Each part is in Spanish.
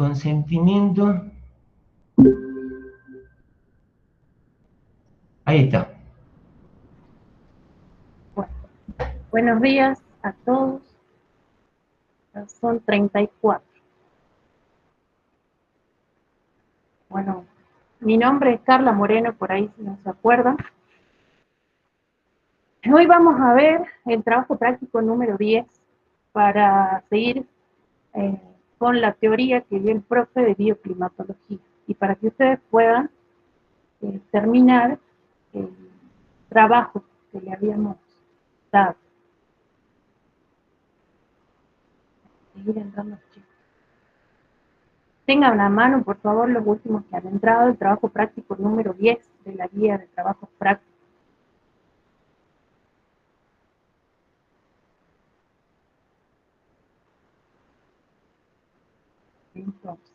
consentimiento. Ahí está. Bueno, buenos días a todos. Son 34. Bueno, mi nombre es Carla Moreno, por ahí si no se acuerdan. Hoy vamos a ver el trabajo práctico número 10 para seguir eh, con la teoría que dio el profe de bioclimatología y para que ustedes puedan terminar el trabajo que le habíamos dado. Seguir entrando, chicos. Tengan a mano, por favor, los últimos que han entrado, el trabajo práctico número 10 de la guía de trabajos prácticos. Entonces,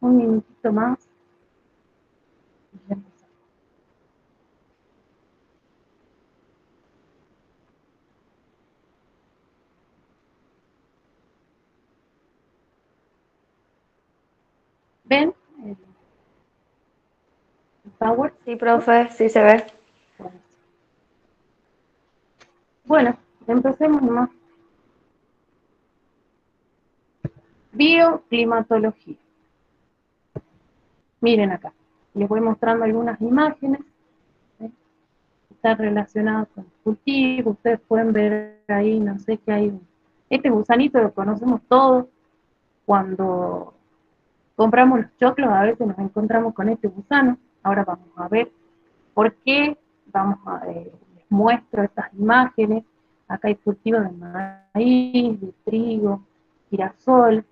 un minutito más y ya empezamos. ¿Ven el Power? Sí, profe, sí se ve. Bueno, empecemos nomás. Bioclimatología. Miren acá, les voy mostrando algunas imágenes. ¿Sí? Está relacionado con el cultivo. Ustedes pueden ver ahí, no sé qué hay. Este gusanito lo conocemos todos. Cuando compramos los choclos, a veces nos encontramos con este gusano. Ahora vamos a ver por qué. Les muestro estas imágenes. Acá hay cultivo de maíz, de trigo, girasol.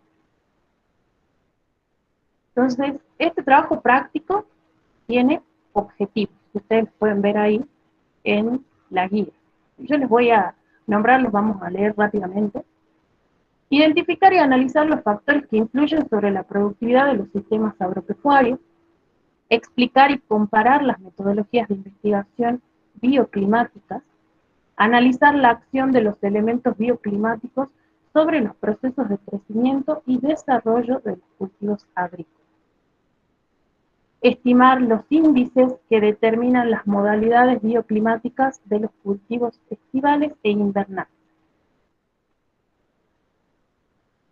Entonces, este trabajo práctico tiene objetivos. Ustedes pueden ver ahí en la guía. Yo les voy a nombrar, los vamos a leer rápidamente. Identificar y analizar los factores que influyen sobre la productividad de los sistemas agropecuarios. Explicar y comparar las metodologías de investigación bioclimáticas. Analizar la acción de los elementos bioclimáticos sobre los procesos de crecimiento y desarrollo de los cultivos agrícolas. Estimar los índices que determinan las modalidades bioclimáticas de los cultivos estivales e invernales.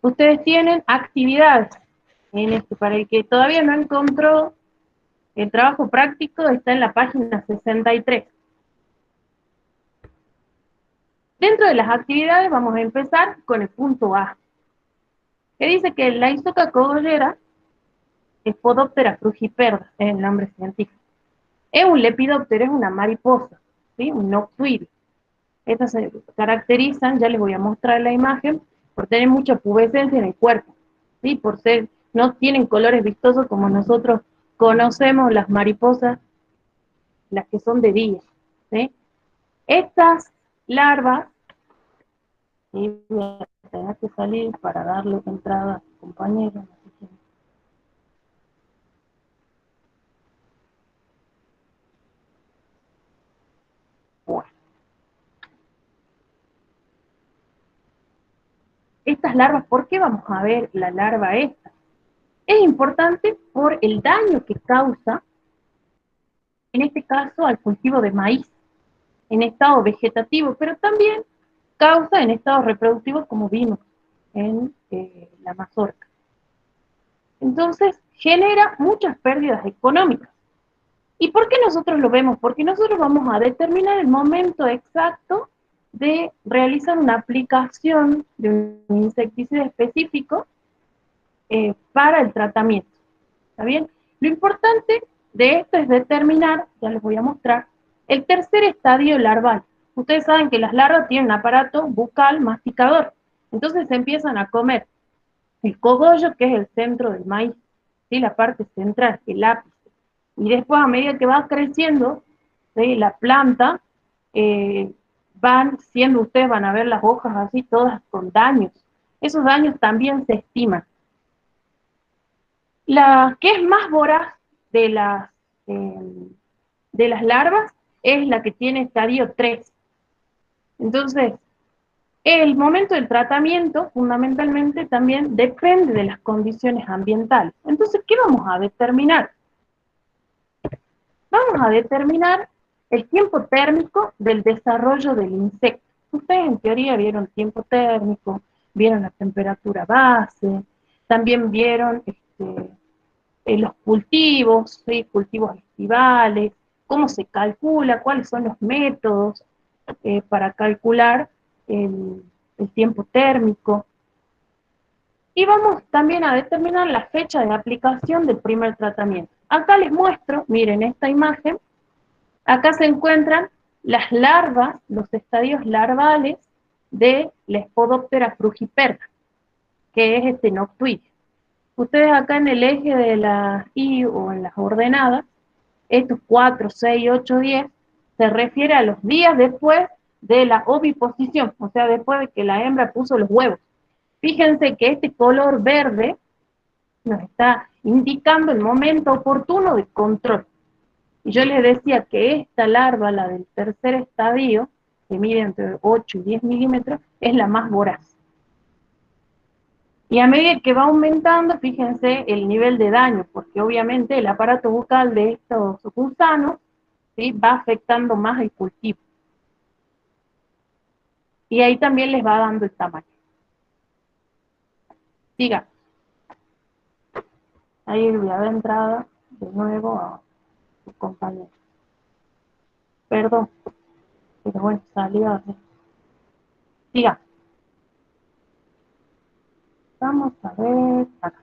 Ustedes tienen actividades en esto. Para el que todavía no encontró el trabajo práctico, está en la página 63. Dentro de las actividades vamos a empezar con el punto A, que dice que la Isoca cogollera es Podoptera frugiperda, es el nombre científico. Es un lepidóptero, es una mariposa, ¿sí? Un noctuides. Estas se caracterizan, ya les voy a mostrar la imagen, por tener mucha pubescencia en el cuerpo, ¿sí? Por ser, no tienen colores vistosos como nosotros conocemos las mariposas, las que son de día, ¿sí? Estas larvas, y voy a tener que salir para darle entrada a sus compañeros, así que bueno. Estas larvas, ¿por qué vamos a ver la larva esta? Es importante por el daño que causa, en este caso, al cultivo de maíz, en estado vegetativo, pero también causa en estados reproductivos, como vimos en la mazorca. Entonces, genera muchas pérdidas económicas. ¿Y por qué nosotros lo vemos? Porque nosotros vamos a determinar el momento exacto de realizar una aplicación de un insecticida específico para el tratamiento. ¿Está bien? Lo importante de esto es determinar, ya les voy a mostrar, el tercer estadio larval. Ustedes saben que las larvas tienen un aparato bucal masticador. Entonces se empiezan a comer el cogollo, que es el centro del maíz, ¿sí? La parte central, el ápice. Y después, a medida que va creciendo, ¿sí? La planta, ustedes van a ver las hojas así, todas con daños. Esos daños también se estiman. La que es más voraz de las, eh, larvas es la que tiene estadio 3. Entonces, El momento del tratamiento, fundamentalmente, también depende de las condiciones ambientales. Entonces, ¿qué vamos a determinar? Vamos a determinar el tiempo térmico del desarrollo del insecto. Ustedes en teoría vieron tiempo térmico, vieron la temperatura base, también vieron los cultivos, ¿sí? Cultivos estivales, cómo se calcula, cuáles son los métodos para calcular el tiempo térmico. Y vamos también a determinar la fecha de aplicación del primer tratamiento. Acá les muestro, miren esta imagen, acá se encuentran las larvas, los estadios larvales de la Spodoptera frugiperta, que es este noctuidio. Ustedes acá en el eje de las Y o en las ordenadas, estos 4, 6, 8, 10, se refiere a los días después de la oviposición, o sea, después de que la hembra puso los huevos. Fíjense que este color verde nos está indicando el momento oportuno de control. Y yo les decía que esta larva, la del tercer estadio, que mide entre 8 y 10 milímetros, es la más voraz. Y a medida que va aumentando, fíjense el nivel de daño, porque obviamente el aparato bucal de estos gusanos, ¿sí?, va afectando más el cultivo. Y ahí también les va dando el tamaño. Siga. Ahí le voy a dar entrada de nuevo a su compañero. Perdón, pero bueno, salió así. Siga. Vamos a ver acá.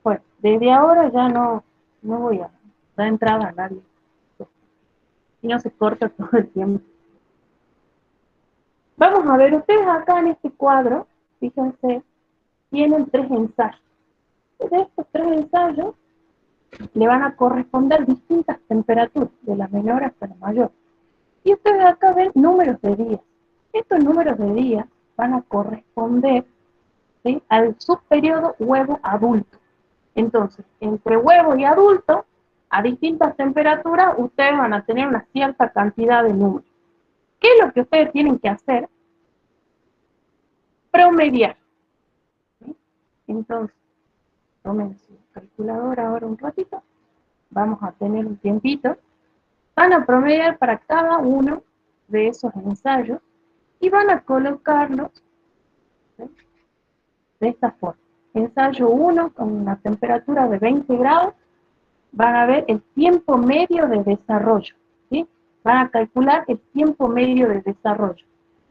Bueno, desde ahora ya no voy a dar entrada a nadie. Y no se corta todo el tiempo. Vamos a ver, ustedes acá en este cuadro, fíjense, tienen 3 ensayos. De estos 3 ensayos le van a corresponder distintas temperaturas, de la menor hasta la mayor. Y ustedes acá ven números de días. Estos números de días van a corresponder, ¿sí?, al subperiodo huevo adulto. Entonces, entre huevo y adulto, a distintas temperaturas, ustedes van a tener una cierta cantidad de números. ¿Qué es lo que ustedes tienen que hacer? Promediar. ¿Sí? Entonces, tomen su calculadora ahora un ratito. Vamos a tener un tiempito. Van a promediar para cada uno de esos ensayos y van a colocarlos, ¿sí?, de esta forma. Ensayo 1 con una temperatura de 20 grados, van a ver el tiempo medio de desarrollo, ¿sí? Van a calcular el tiempo medio de desarrollo.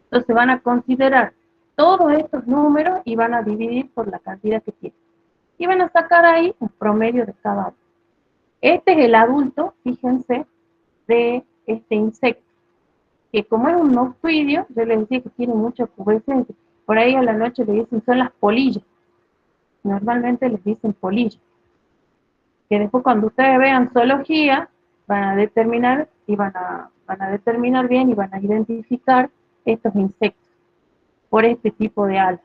Entonces van a considerar todos estos números y van a dividir por la cantidad que tienen. Y van a sacar ahí un promedio de cada uno. Este es el adulto, fíjense, de este insecto, que como es un noctuidio, yo les decía que tiene mucha pubescencia. Por ahí a la noche le dicen son las polillas. Normalmente les dicen polillas. Que después cuando ustedes vean zoología, van a determinar y van a determinar bien y van a identificar estos insectos por este tipo de alas.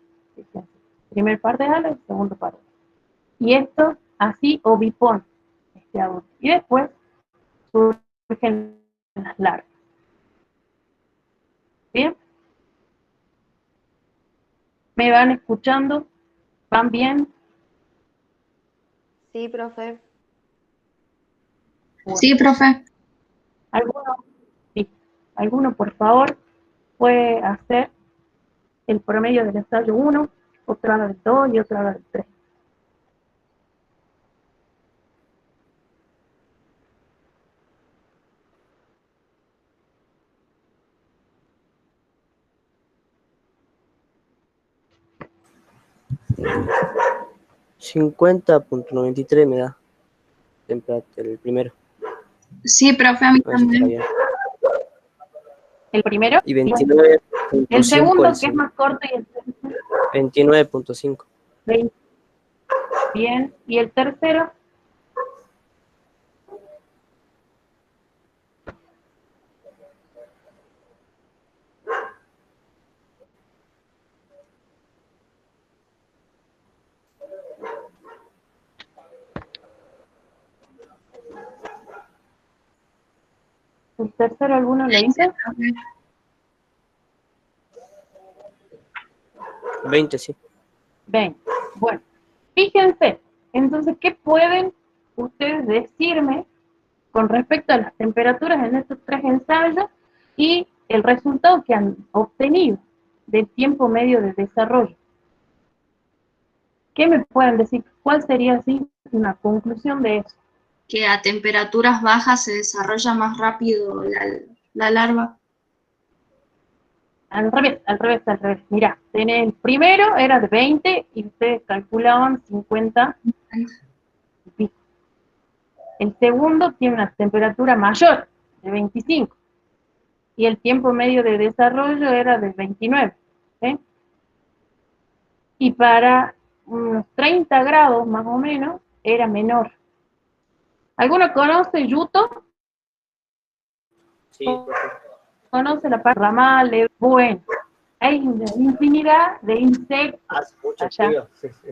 Primer par de alas, segundo par de alas. Y esto así ovipone este adulto. Y después surgen las larvas. ¿Bien? ¿Me van escuchando? ¿Van bien? Sí, profe. Bueno, Sí, profe. ¿alguno, sí, alguno por favor puede hacer el promedio del ensayo 1, otro haga del 2 y otro haga del 3? $50.93 me da el primero. Sí, profe, a mí A ver si estará también. bien. ¿El primero? Y Bien. 29.5 El segundo, el que es más corto, y el tercero. 29.5. 20. Bien. ¿Y el tercero? ¿El tercero alguno lo 20, dice? profe. 20, sí. 20. Bueno, fíjense, entonces, ¿qué pueden ustedes decirme con respecto a las temperaturas en estos tres ensayos y el resultado que han obtenido del tiempo medio de desarrollo? ¿Qué me pueden decir? ¿Cuál sería así una conclusión de eso? Que a temperaturas bajas se desarrolla más rápido la larva. Al revés, al revés, al revés. Mirá, el primero era de 20 y ustedes calculaban 50 y pico. El segundo tiene una temperatura mayor, de 25. Y el tiempo medio de desarrollo era de 29. ¿Sí? Y para unos 30 grados más o menos era menor. ¿Alguno conoce yuto? Sí, ¿Conoce la parte ramales? Bueno, hay una infinidad de insectos hace mucho allá. frío. Sí, sí.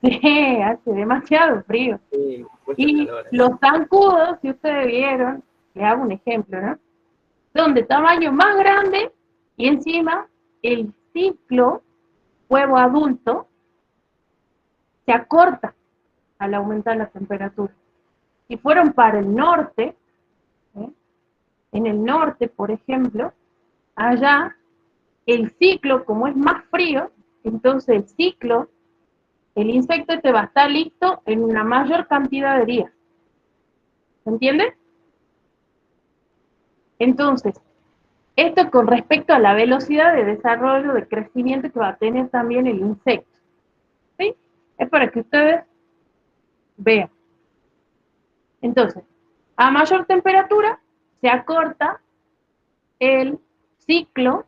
Sí, hace demasiado frío. Sí, mucho Y calor. los zancudos, si ustedes vieron, les hago un ejemplo, ¿no? Son de tamaño más grande y encima el ciclo huevo adulto se acorta al aumentar la temperatura. Si fueron para el norte, ¿eh? En el norte, por ejemplo, allá el ciclo, como es más frío, entonces el ciclo, el insecto este va a estar listo en una mayor cantidad de días. ¿Se entiende? Entonces, esto con respecto a la velocidad de desarrollo, de crecimiento que va a tener también el insecto. ¿Sí? Es para que ustedes vean. Entonces, a mayor temperatura se acorta el ciclo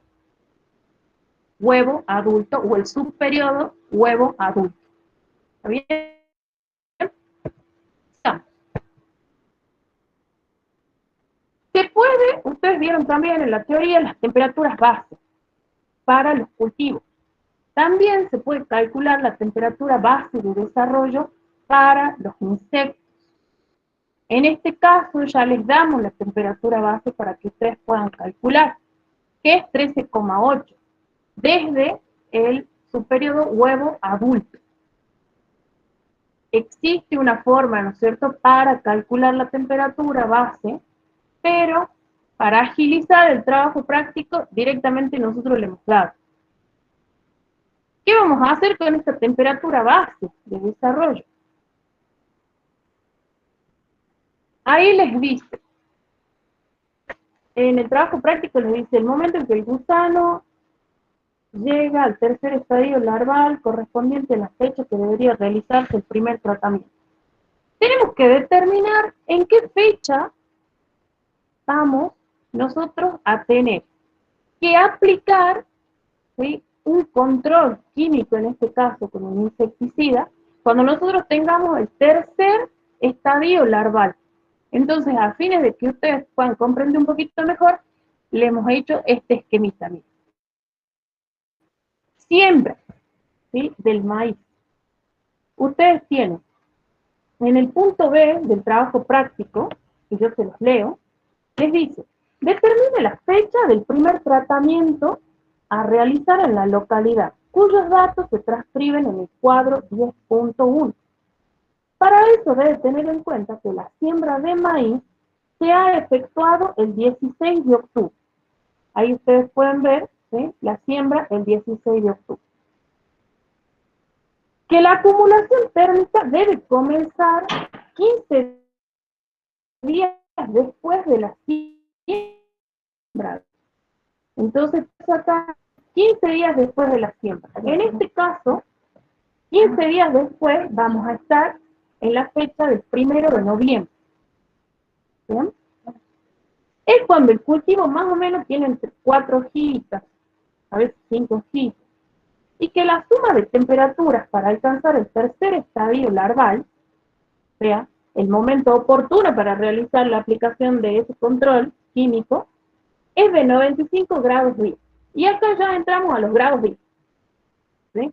huevo adulto o el subperiodo huevo adulto. ¿Está bien? Se puede, ustedes vieron también en la teoría las temperaturas base para los cultivos. También se puede calcular la temperatura base de desarrollo para los insectos. En este caso ya les damos la temperatura base para que ustedes puedan calcular, que es 13,8, desde el subperiodo huevo adulto. Existe una forma, ¿no es cierto?, para calcular la temperatura base, pero para agilizar el trabajo práctico, directamente nosotros le hemos dado. ¿Qué vamos a hacer con esta temperatura base de desarrollo? Ahí les dice, en el trabajo práctico les dice, el momento en que el gusano llega al tercer estadio larval correspondiente a la fecha que debería realizarse el primer tratamiento. Tenemos que determinar en qué fecha vamos nosotros a tener que aplicar, ¿sí?, un control químico, en este caso con un insecticida, cuando nosotros tengamos el tercer estadio larval. Entonces, a fines de que ustedes puedan comprender un poquito mejor, le hemos hecho este esquemita. Siembra, ¿sí?, del maíz. Ustedes tienen en el punto B del trabajo práctico, que yo se los leo, les dice, determine la fecha del primer tratamiento a realizar en la localidad, cuyos datos se transcriben en el cuadro 10.1. Para eso debe tener en cuenta que la siembra de maíz se ha efectuado el 16 de octubre. Ahí ustedes pueden ver, ¿sí?, la siembra el 16 de octubre. Que la acumulación térmica debe comenzar 15 días después de la siembra. Entonces, acá 15 días después de la siembra. En este caso, 15 días después vamos a estar en la fecha del 1 de noviembre. ¿Bien? Es cuando el cultivo más o menos tiene entre 4 hojitas, a veces 5 hojitas, y que la suma de temperaturas para alcanzar el tercer estadio larval, o sea, el momento oportuno para realizar la aplicación de ese control químico, es de 95 grados día. Y acá ya entramos a los grados día. ¿Sí?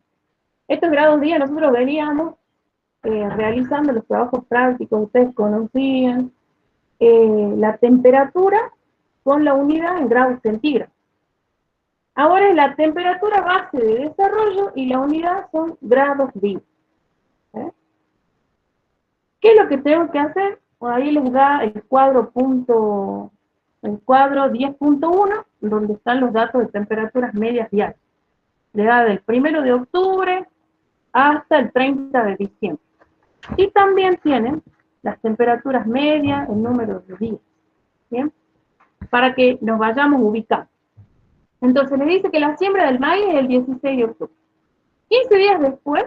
Estos grados día nosotros veníamos realizando los trabajos prácticos, ustedes conocían la temperatura con la unidad en grados centígrados. Ahora es la temperatura base de desarrollo y la unidad son grados vivos. ¿Eh? ¿Qué es lo que tengo que hacer? Ahí les da el cuadro 10.1, donde están los datos de temperaturas medias diarias. Le da del 1 de octubre hasta el 30 de diciembre. Y también tienen las temperaturas medias, el número de días. ¿Bien? Para que nos vayamos ubicando. Entonces les dice que la siembra del maíz es el 16 de octubre. 15 días después,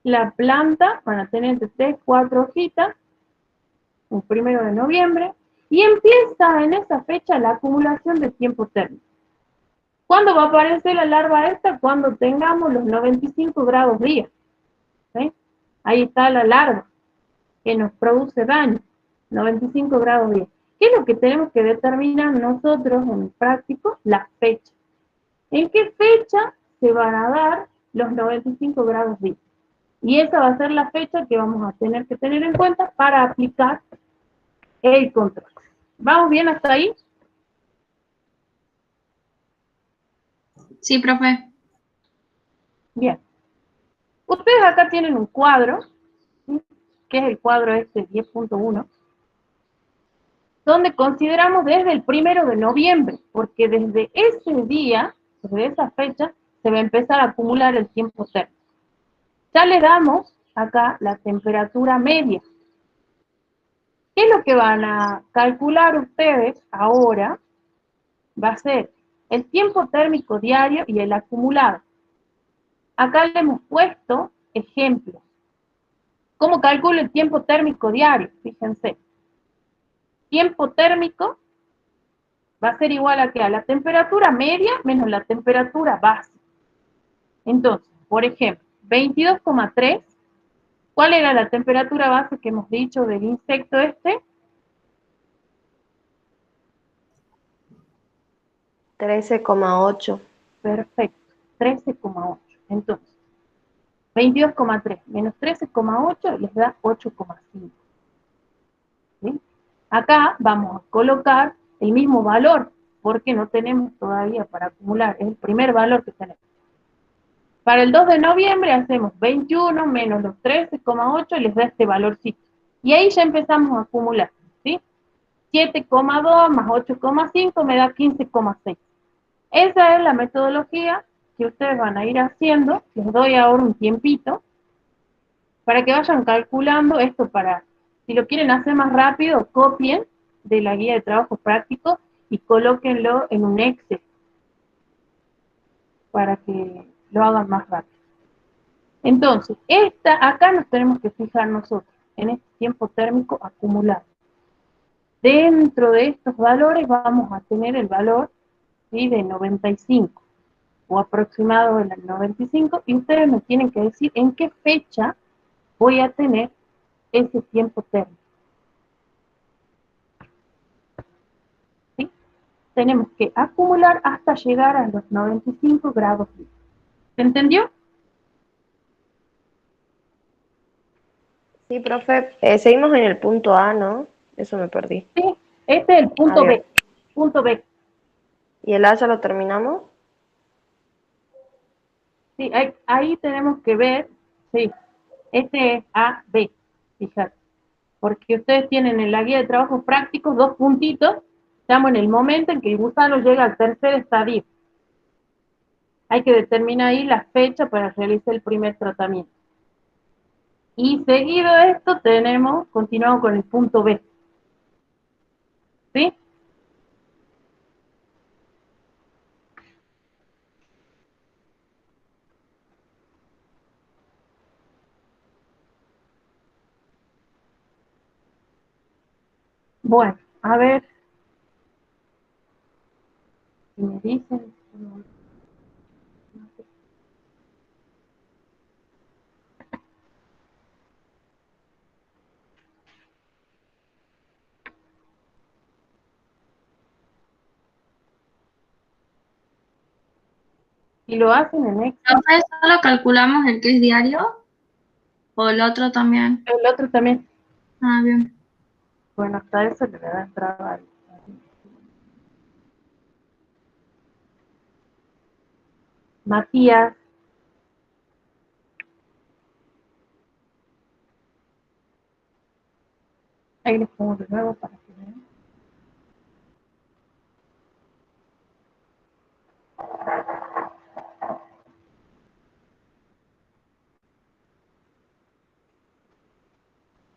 la planta van a tener entre 3, 4 hojitas, el 1 de noviembre, y empieza en esa fecha la acumulación de tiempo térmico. ¿Cuándo va a aparecer la larva esta? Cuando tengamos los 95 grados día. ¿Sí? Ahí está la larva que nos produce daño, 95 grados día. ¿Qué es lo que tenemos que determinar nosotros en el práctico? La fecha. ¿En qué fecha se van a dar los 95 grados día? Y esa va a ser la fecha que vamos a tener que tener en cuenta para aplicar el control. ¿Vamos bien hasta ahí? Sí, profe. Bien. Ustedes acá tienen un cuadro, ¿sí? Que es el cuadro este 10.1, donde consideramos desde el 1 de noviembre, porque desde ese día, desde esa fecha, se va a empezar a acumular el tiempo térmico. Ya le damos acá la temperatura media. ¿Qué es lo que van a calcular ustedes ahora? Va a ser el tiempo térmico diario y el acumulado. Acá le hemos puesto ejemplos. ¿Cómo calculo el tiempo térmico diario? Fíjense. Tiempo térmico va a ser igual a ¿qué? A la temperatura media menos la temperatura base. Entonces, por ejemplo, 22,3. ¿Cuál era la temperatura base que hemos dicho del insecto este? 13,8. Perfecto, 13,8. Entonces, 22,3 menos 13,8 les da 8,5. ¿Sí? Acá vamos a colocar el mismo valor, porque no tenemos todavía para acumular, es el primer valor que tenemos. Para el 2 de noviembre hacemos 21 menos los 13,8 y les da este valorcito. Y ahí ya empezamos a acumular, ¿sí? 7,2 más 8,5 me da 15,6. Esa es la metodología que ustedes van a ir haciendo. Les doy ahora un tiempito para que vayan calculando esto para, si lo quieren hacer más rápido, copien de la guía de trabajo práctico y colóquenlo en un Excel para que lo hagan más rápido. Entonces, acá nos tenemos que fijar nosotros en este tiempo térmico acumulado. Dentro de estos valores vamos a tener el valor, ¿sí?, de 95 o aproximado del 95 y ustedes me tienen que decir en qué fecha voy a tener ese tiempo térmico. ¿Sí? Tenemos que acumular hasta llegar a los 95 grados. ¿Se entendió? Sí, profe. Seguimos en el punto A, ¿no? Eso me perdí. Sí, este es el punto Bien. B. Punto B. ¿Y el A ya lo terminamos? Sí, ahí tenemos que ver, sí, este es A, B, fíjate. Porque ustedes tienen en la guía de trabajos prácticos 2 puntitos, estamos en el momento en que el gusano llega al tercer estadio. Hay que determinar ahí la fecha para realizar el primer tratamiento. Y seguido de esto continuamos con el punto B. ¿Sí? Bueno, a ver si me dicen. Si lo hacen en Excel, Profe, ¿solo calculamos el que es diario? ¿O el otro también? el otro también. Ah, bien. Bueno, hasta eso le voy a dar entrada. Matías. Ahí les pongo de nuevo para que vean.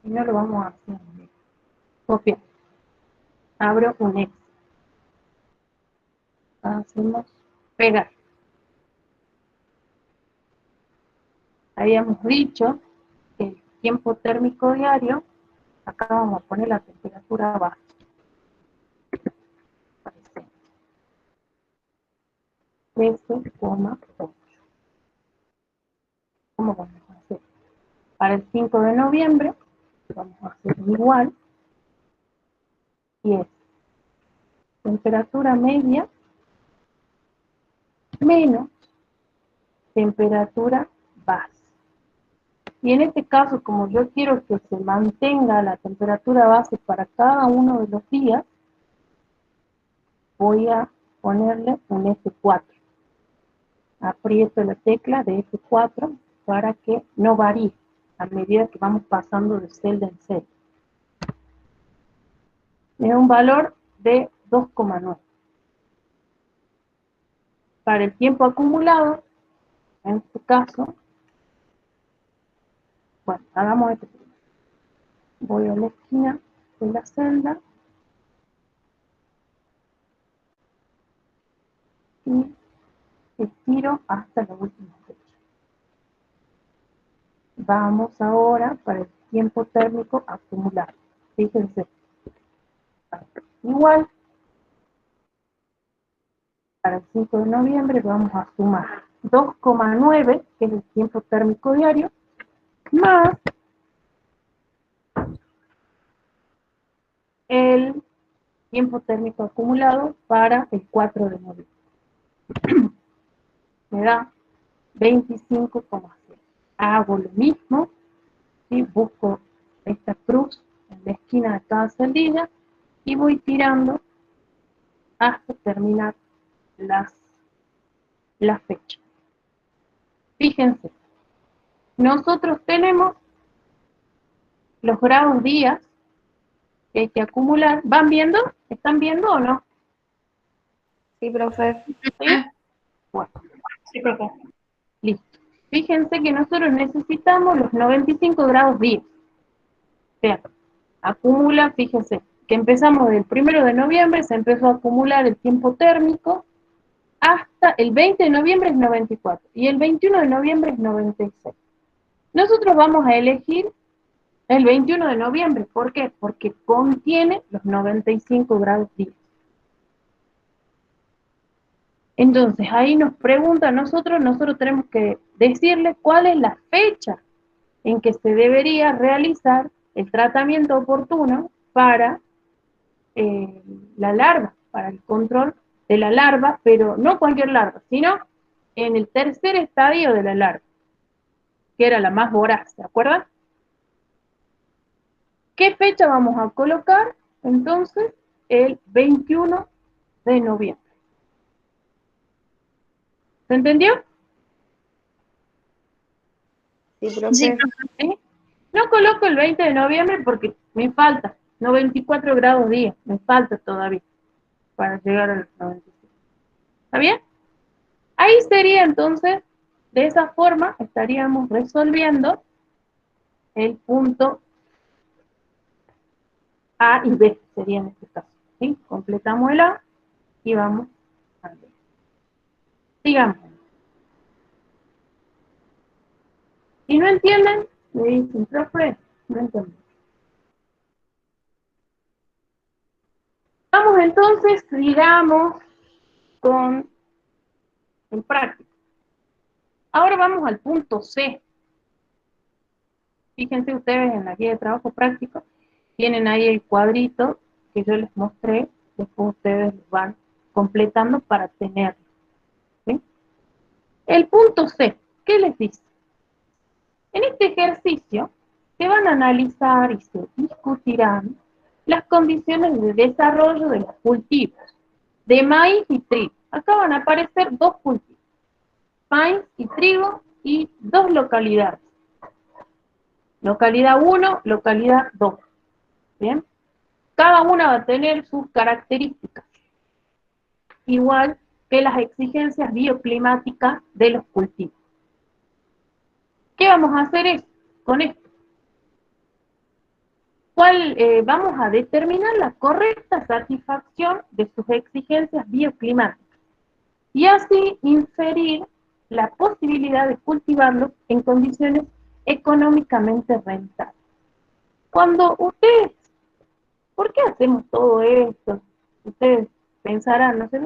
Y no lo vamos a hacer. Copia. Abro un Excel. Hacemos pegar. Habíamos dicho que el tiempo térmico diario, acá vamos a poner la temperatura baja. 13,8. ¿Cómo vamos a hacer? Para el 5 de noviembre vamos a hacer igual. Y es temperatura media menos temperatura base. Y en este caso, como yo quiero que se mantenga la temperatura base para cada uno de los días, voy a ponerle un F4. Aprieto la tecla de F4 para que no varíe a medida que vamos pasando de celda en celda. Me da un valor de 2,9. Para el tiempo acumulado, en este caso, bueno, hagamos esto primero. Voy a la esquina de la celda y estiro hasta la última fecha. Vamos ahora para el tiempo térmico acumulado. Fíjense. Igual, para el 5 de noviembre vamos a sumar 2,9, que es el tiempo térmico diario, más el tiempo térmico acumulado para el 4 de noviembre. Me da 25,0. Hago lo mismo, ¿sí? Busco esta cruz en la esquina de cada celdilla y voy tirando hasta terminar la fecha. Fíjense, nosotros tenemos los grados días que hay que acumular. ¿Van viendo? ¿Están viendo o no? Sí, profe. ¿Sí? Bueno. Sí, profe. Listo. Fíjense que nosotros necesitamos los 95 grados días. O sea, acumula, fíjense, que empezamos del 1 de noviembre, se empezó a acumular el tiempo térmico, hasta el 20 de noviembre es 94, y el 21 de noviembre es 96. Nosotros vamos a elegir el 21 de noviembre, ¿por qué? Porque contiene los 95 grados días. Entonces, ahí nos pregunta a nosotros tenemos que decirle cuál es la fecha en que se debería realizar el tratamiento oportuno para la larva, para el control de la larva, pero no cualquier larva, sino en el tercer estadio de la larva, que era la más voraz, ¿se acuerdan? ¿Qué fecha vamos a colocar? Entonces, el 21 de noviembre. ¿Se entendió? Sí, profe. ¿Sí? No coloco el 20 de noviembre porque me falta 94 grados día, me falta todavía para llegar a los 95. ¿Está bien? Ahí sería entonces, de esa forma estaríamos resolviendo el punto A y B, sería en este caso. ¿Sí? Completamos el A y vamos al B. Sigamos. Si no entienden, me dicen, profe, no entiendo. Vamos entonces, sigamos con el práctico. Ahora vamos al punto C. Fíjense ustedes en la guía de trabajo práctico, tienen ahí el cuadrito que yo les mostré, después ustedes lo van completando para tenerlo. ¿Sí? El punto C, ¿qué les dice? En este ejercicio se van a analizar y se discutirán las condiciones de desarrollo de los cultivos de maíz y trigo. Acá van a aparecer dos cultivos. maíz y trigo y dos localidades. Localidad 1, localidad 2. ¿Bien? Cada una va a tener sus características, igual que las exigencias bioclimáticas de los cultivos. ¿Qué vamos a hacer con esto? Vamos a determinar la correcta satisfacción de sus exigencias bioclimáticas y así inferir la posibilidad de cultivarlos en condiciones económicamente rentables. Cuando ustedes, ¿por qué hacemos todo esto? Ustedes pensarán, ¿no sé?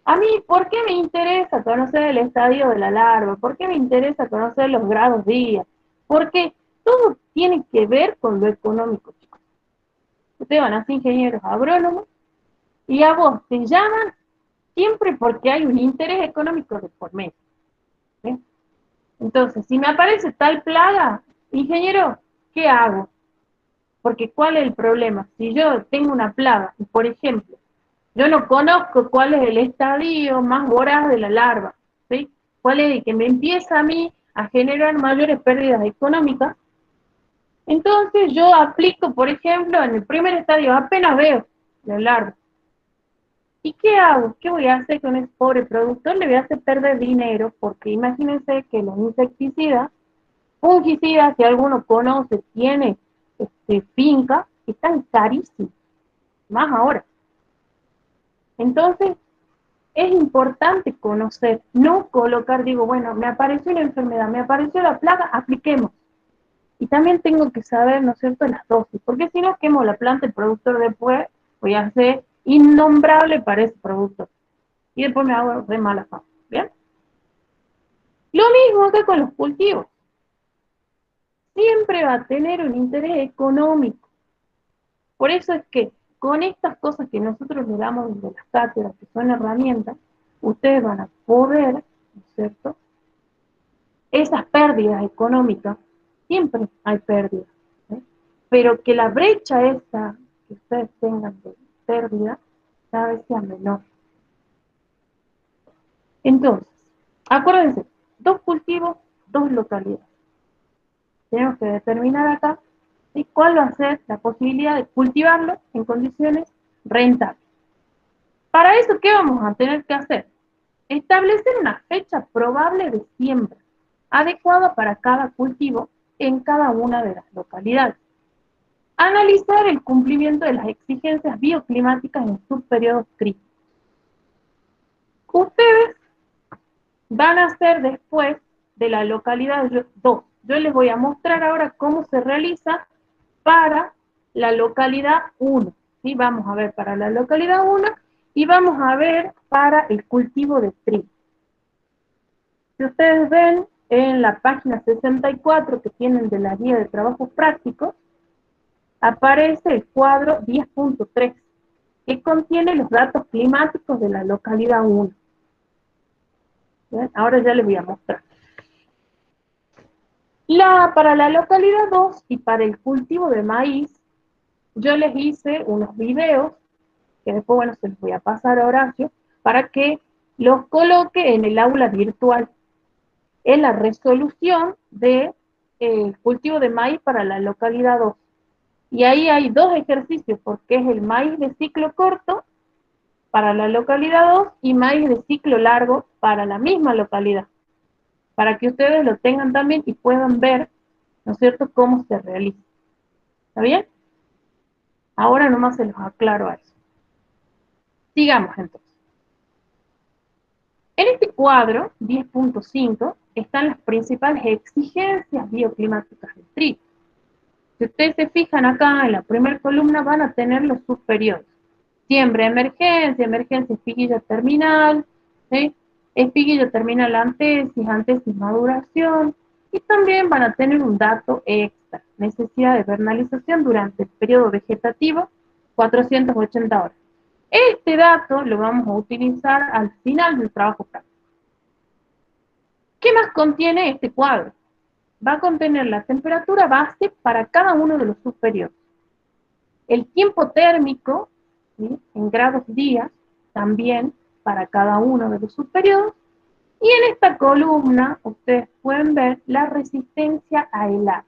A mí, ¿por qué me interesa conocer el estadio de la larva? ¿Por qué me interesa conocer los grados día? Porque todo tiene que ver con lo económico, chicos. Ustedes van a ser ingenieros agrónomos y a vos te llaman siempre porque hay un interés económico de por medio. ¿Sí? Entonces, si me aparece tal plaga, ingeniero, ¿qué hago? Porque ¿cuál es el problema? Si yo tengo una plaga, y por ejemplo, yo no conozco cuál es el estadio más voraz de la larva, ¿sí? ¿Cuál es el que me empieza a mí a generar mayores pérdidas económicas? Entonces yo aplico, por ejemplo, en el primer estadio, apenas veo la larva. ¿Y qué hago? ¿Qué voy a hacer con ese pobre productor? Le voy a hacer perder dinero, porque imagínense que los insecticidas, fungicidas, si alguno conoce, tiene finca, están carísimos, más ahora. Entonces, es importante conocer, no colocar, digo, bueno, me apareció una enfermedad, me apareció la plaga, apliquemos. Y también tengo que saber, ¿no es cierto?, las dosis, porque si no quemo la planta, el productor después voy a ser innombrable para ese productor. Y después me hago de mala fama, ¿bien? Lo mismo que con los cultivos. Siempre va a tener un interés económico. Por eso es que con estas cosas que nosotros le damos desde las cátedras, que son herramientas, ustedes van a poder, ¿no es cierto?, esas pérdidas económicas, siempre hay pérdidas, ¿sí? Pero que la brecha esta que ustedes tengan de pérdida cada vez sea menor. Entonces, acuérdense, 2 cultivos, 2 localidades. Tenemos que determinar acá, ¿sí?, cuál va a ser la posibilidad de cultivarlo en condiciones rentables. Para eso, ¿qué vamos a tener que hacer? Establecer una fecha probable de siembra, adecuada para cada cultivo en cada una de las localidades. Analizar el cumplimiento de las exigencias bioclimáticas en sus periodos críticos. Ustedes van a hacer después de la localidad 2. Yo les voy a mostrar ahora cómo se realiza para la localidad 1. ¿Sí? Vamos a ver para la localidad 1 y vamos a ver para el cultivo de trigo. Si ustedes ven en la página 64 que tienen de la guía de trabajos prácticos, aparece el cuadro 10.3, que contiene los datos climáticos de la localidad 1. ¿Bien? Ahora ya les voy a mostrar. Para la localidad 2 y para el cultivo de maíz, yo les hice unos videos, que después, bueno, se los voy a pasar a Horacio, para que los coloque en el aula virtual, en la resolución de cultivo de maíz para la localidad 2. Y ahí hay 2 ejercicios, porque es el maíz de ciclo corto para la localidad 2 y maíz de ciclo largo para la misma localidad, para que ustedes lo tengan también y puedan ver, ¿no es cierto?, cómo se realiza. ¿Está bien? Ahora nomás se los aclaro a eso. Sigamos entonces. En este cuadro, 10.5, están las principales exigencias bioclimáticas del trigo. Si ustedes se fijan acá en la primera columna, van a tener los superiores. Siembra emergencia, emergencia espiguilla terminal, ¿sí?, espiguilla terminal antesis, antesis maduración, y también van a tener un dato extra, necesidad de vernalización durante el periodo vegetativo, 480 horas. Este dato lo vamos a utilizar al final del trabajo práctico. ¿Qué más contiene este cuadro? Va a contener la temperatura base para cada uno de los superiores. El tiempo térmico, ¿sí?, en grados días, también para cada uno de los subperiodos, Y en esta columna ustedes pueden ver la resistencia a helada.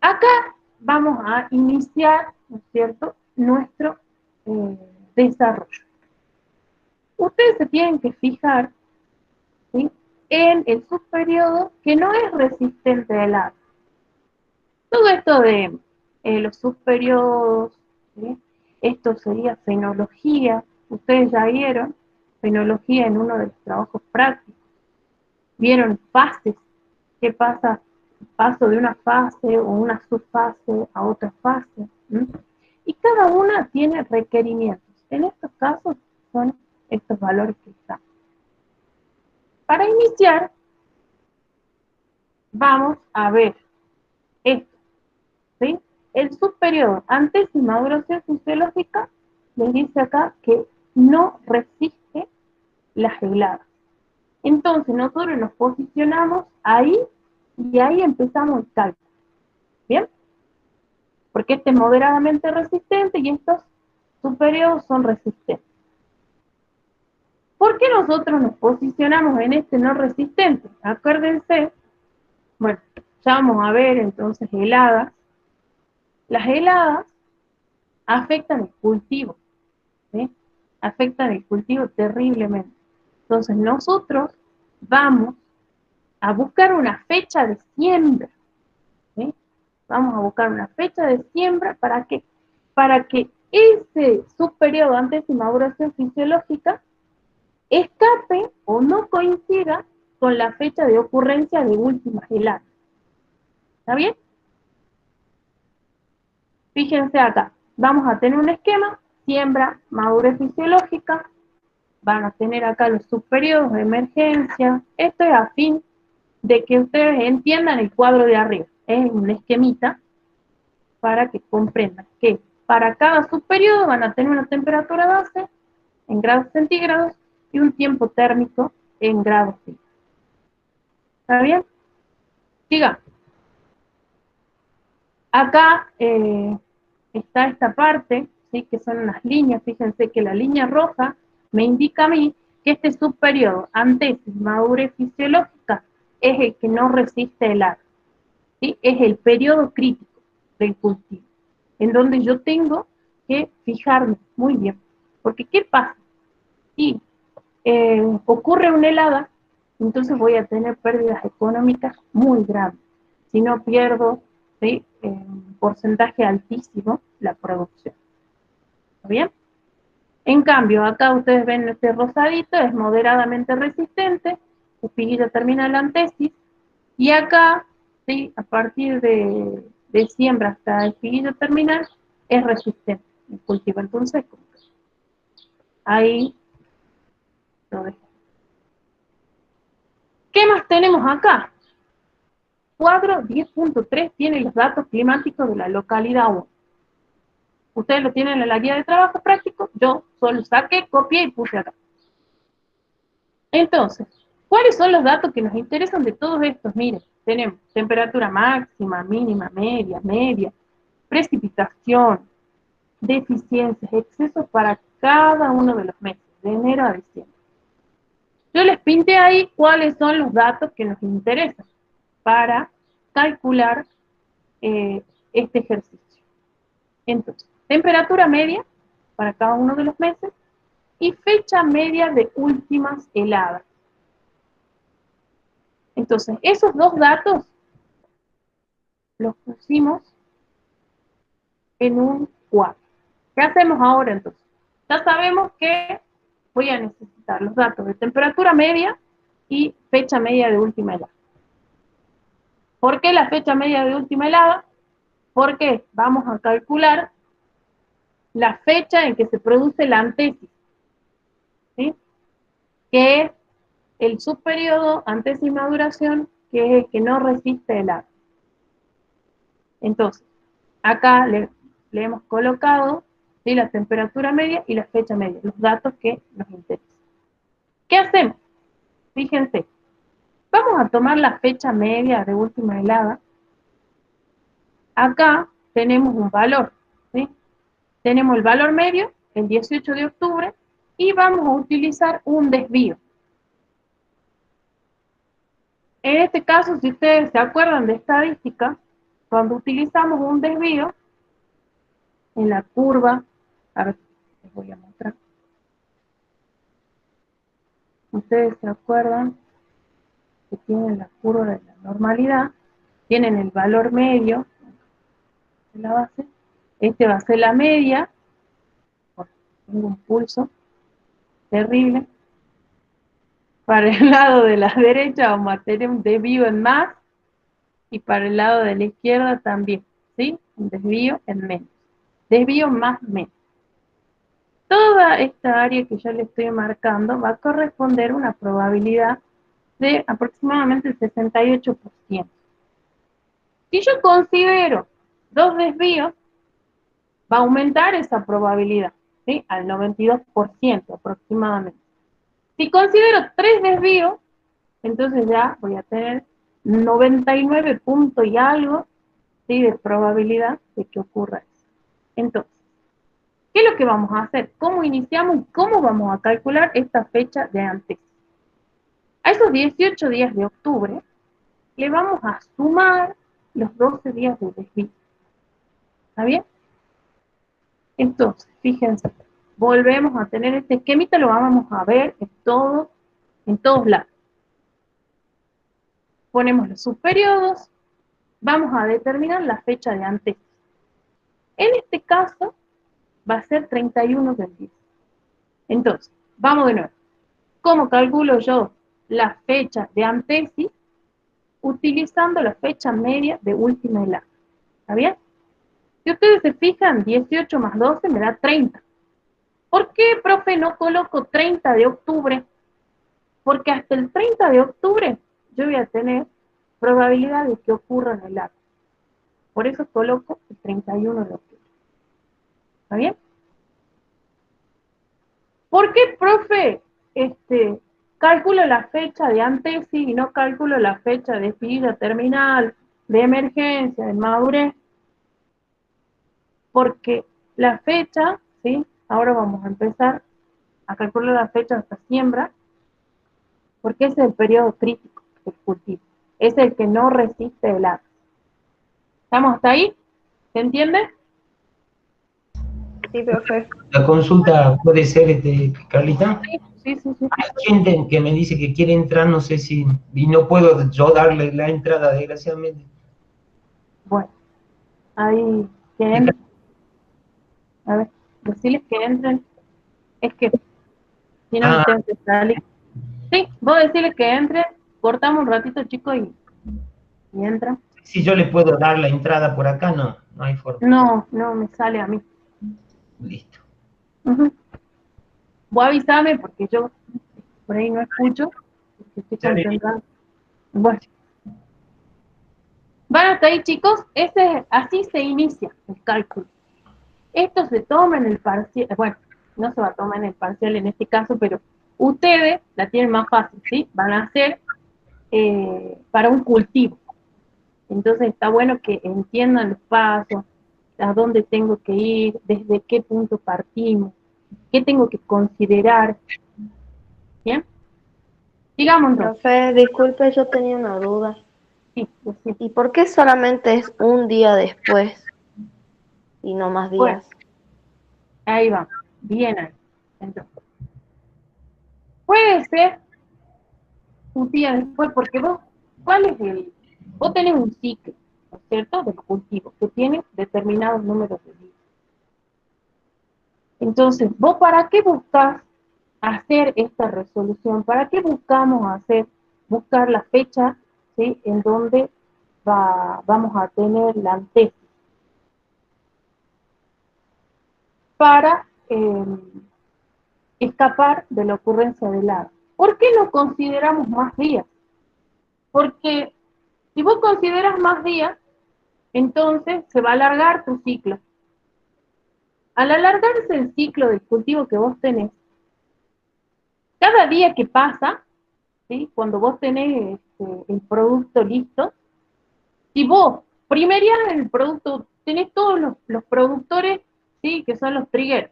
Acá vamos a iniciar, ¿no es cierto?, nuestro desarrollo. Ustedes se tienen que fijar, ¿sí?, en el subperiodo que no es resistente a helada. Todo esto de los subperiodos, ¿sí?, esto sería fenología. Ustedes ya vieron fenología en uno de los trabajos prácticos. Vieron fases, qué pasa, paso de una fase o una subfase a otra fase. Y cada una tiene requerimientos. En estos casos son estos valores que están. Para iniciar, vamos a ver esto, ¿sí? El subperiodo antes de maduración fisiológica les dice acá que no resiste las heladas. Entonces nosotros nos posicionamos ahí y ahí empezamos el cálculo. ¿Bien? Porque este es moderadamente resistente y estos subperiodos son resistentes. ¿Por qué nosotros nos posicionamos en este no resistente? Acuérdense, bueno, ya vamos a ver entonces heladas. Las heladas afectan el cultivo, ¿sí? Afectan el cultivo terriblemente. Entonces nosotros vamos a buscar una fecha de siembra, ¿sí? Vamos a buscar una fecha de siembra para que ese subperiodo antes de maduración fisiológica escape o no coincida con la fecha de ocurrencia de últimas heladas. ¿Está bien? Fíjense acá, vamos a tener un esquema, siembra, madurez fisiológica, van a tener acá los subperiodos de emergencia. Esto es a fin de que ustedes entiendan el cuadro de arriba. Es un esquemita para que comprendan que para cada subperiodo van a tener una temperatura base en grados centígrados y un tiempo térmico en grados Celsius. ¿Está bien? Siga. Acá está esta parte, ¿sí?, que son unas líneas. Fíjense que la línea roja me indica a mí que este subperiodo, antesis, madurez fisiológica, es el que no resiste helada, ¿sí? Es el periodo crítico del cultivo, en donde yo tengo que fijarme muy bien. Porque, ¿qué pasa? Si ocurre una helada, entonces voy a tener pérdidas económicas muy grandes. Si no pierdo, ¿sí?, en porcentaje altísimo la producción. ¿Está bien? En cambio, acá ustedes ven este rosadito, es moderadamente resistente, espiguilla terminal antesis, y acá, ¿sí?, a partir de siembra hasta espiguilla terminal, es resistente el cultivo. Entonces, ahí lo dejo. ¿Qué más tenemos acá? Cuadro 10.3 tiene los datos climáticos de la localidad 1. Ustedes lo tienen en la guía de trabajo práctico, yo solo saqué, copié y puse acá. Entonces, ¿cuáles son los datos que nos interesan de todos estos? Miren, tenemos temperatura máxima, mínima, media, precipitación, deficiencias, excesos para cada uno de los meses, de enero a diciembre. Yo les pinté ahí cuáles son los datos que nos interesan para calcular este ejercicio. Entonces, temperatura media para cada uno de los meses y fecha media de últimas heladas. Entonces, esos dos datos los pusimos en un cuadro. ¿Qué hacemos ahora entonces? Ya sabemos que voy a necesitar los datos de temperatura media y fecha media de última helada. ¿Por qué la fecha media de última helada? Porque vamos a calcular la fecha en que se produce la antesis, ¿sí?, que es el subperiodo antesis maduración, que es el que no resiste helada. Entonces, acá le hemos colocado, ¿sí?, la temperatura media y la fecha media, los datos que nos interesan. ¿Qué hacemos? Fíjense, vamos a tomar la fecha media de última helada. Acá tenemos un valor, ¿sí? Tenemos el valor medio, el 18 de octubre, y vamos a utilizar un desvío. En este caso, si ustedes se acuerdan de estadística, cuando utilizamos un desvío en la curva, a ver, les voy a mostrar. Ustedes se acuerdan que tienen la curva de la normalidad, tienen el valor medio de la base, este va a ser la media, porque tengo un pulso terrible. Para el lado de la derecha vamos a tener un desvío en más, y para el lado de la izquierda también, ¿sí? Un desvío en menos. Desvío más menos. Toda esta área que yo le estoy marcando va a corresponder a una probabilidad de aproximadamente el 68%. Si yo considero 2 desvíos, va a aumentar esa probabilidad, ¿sí? Al 92% aproximadamente. Si considero 3 desvíos, entonces ya voy a tener 99 puntos y algo, ¿sí? De probabilidad de que ocurra eso. Entonces, ¿qué es lo que vamos a hacer? ¿Cómo iniciamos y cómo vamos a calcular esta fecha de antes? A esos 18 días de octubre, le vamos a sumar los 12 días de desvío. ¿Está bien? Entonces, fíjense, volvemos a tener este esquemita, lo vamos a ver en todos lados. Ponemos los subperiodos, vamos a determinar la fecha de antes. En este caso, va a ser 31 del 10. Entonces, vamos de nuevo. ¿Cómo calculo yo la fecha de antesis? Utilizando la fecha media de última helada. ¿Está bien? Si ustedes se fijan, 18 más 12 me da 30. ¿Por qué, profe, no coloco 30 de octubre? Porque hasta el 30 de octubre yo voy a tener probabilidad de que ocurra en el acto. Por eso coloco el 31 de octubre. ¿Está bien? ¿Por qué, profe, calculo la fecha de antesis y no calculo la fecha de despedida terminal, de emergencia, de madurez? Porque la fecha, ¿sí? Ahora vamos a empezar a calcular la fecha hasta siembra, porque ese es el periodo crítico del cultivo. Es el que no resiste el agua. ¿Estamos hasta ahí? ¿Se entiende? Sí, profe. La consulta puede ser, Carlita. Sí. Hay gente que me dice que quiere entrar, no sé si, y no puedo yo darle la entrada, desgraciadamente. Bueno, ahí que entren. A ver, decirles que entren. Es que si no me tengo que salir. Sí, vos decirles que entren, cortamos un ratito, chicos, y entran. Si yo le puedo dar la entrada por acá, no hay forma. No me sale a mí. Listo. Vos avísame porque yo por ahí no escucho, porque estoy concentrada. Bueno. ¿Van hasta ahí, chicos? Así se inicia el cálculo. Esto se toma en el parcial, bueno, no se va a tomar en el parcial en este caso, pero ustedes la tienen más fácil, ¿sí? Van a hacer para un cultivo. Entonces está bueno que entiendan los pasos, a dónde tengo que ir, desde qué punto partimos, qué tengo que considerar. ¿Bien? Digamos entonces. Profe, disculpe, yo tenía una duda. Sí. ¿Y por qué solamente es un día después y no más días? Bueno, ahí vamos. Bien ahí. Entonces, puede ser un día después, porque vos tenés un ciclo, ¿no es cierto?, del cultivo, que tiene determinados números de días. Entonces, ¿vos para qué buscás hacer esta resolución? ¿Para qué buscamos buscar la fecha, ¿sí?, en donde vamos a tener la antesis? Para escapar de la ocurrencia del agua. ¿Por qué no consideramos más días? Porque si vos consideras más días, entonces se va a alargar tu ciclo. Al alargarse el ciclo del cultivo que vos tenés, cada día que pasa, ¿sí?, cuando vos tenés el producto listo, si vos primerías el producto, tenés todos los productores, ¿sí?, que son los triggers,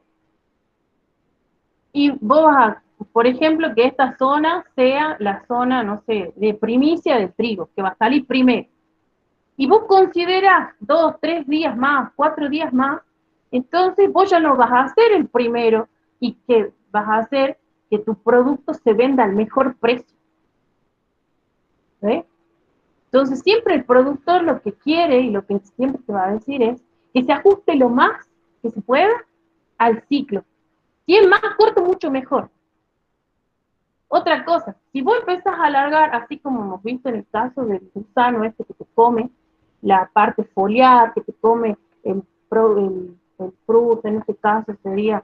Y vos vas a, por ejemplo, que esta zona sea la zona, no sé, de primicia del trigo, que va a salir primero. Y vos considerás 2, 3 días más, 4 días más, entonces vos ya no vas a hacer el primero y que vas a hacer que tu producto se venda al mejor precio. ¿Ves? Entonces siempre el productor lo que quiere y lo que siempre te va a decir es que se ajuste lo más que se pueda al ciclo. Si es más corto, mucho mejor. Otra cosa, si vos empezás a alargar, así como hemos visto en el caso del gusano este que te come la parte foliar, que te come el fruto, en este caso sería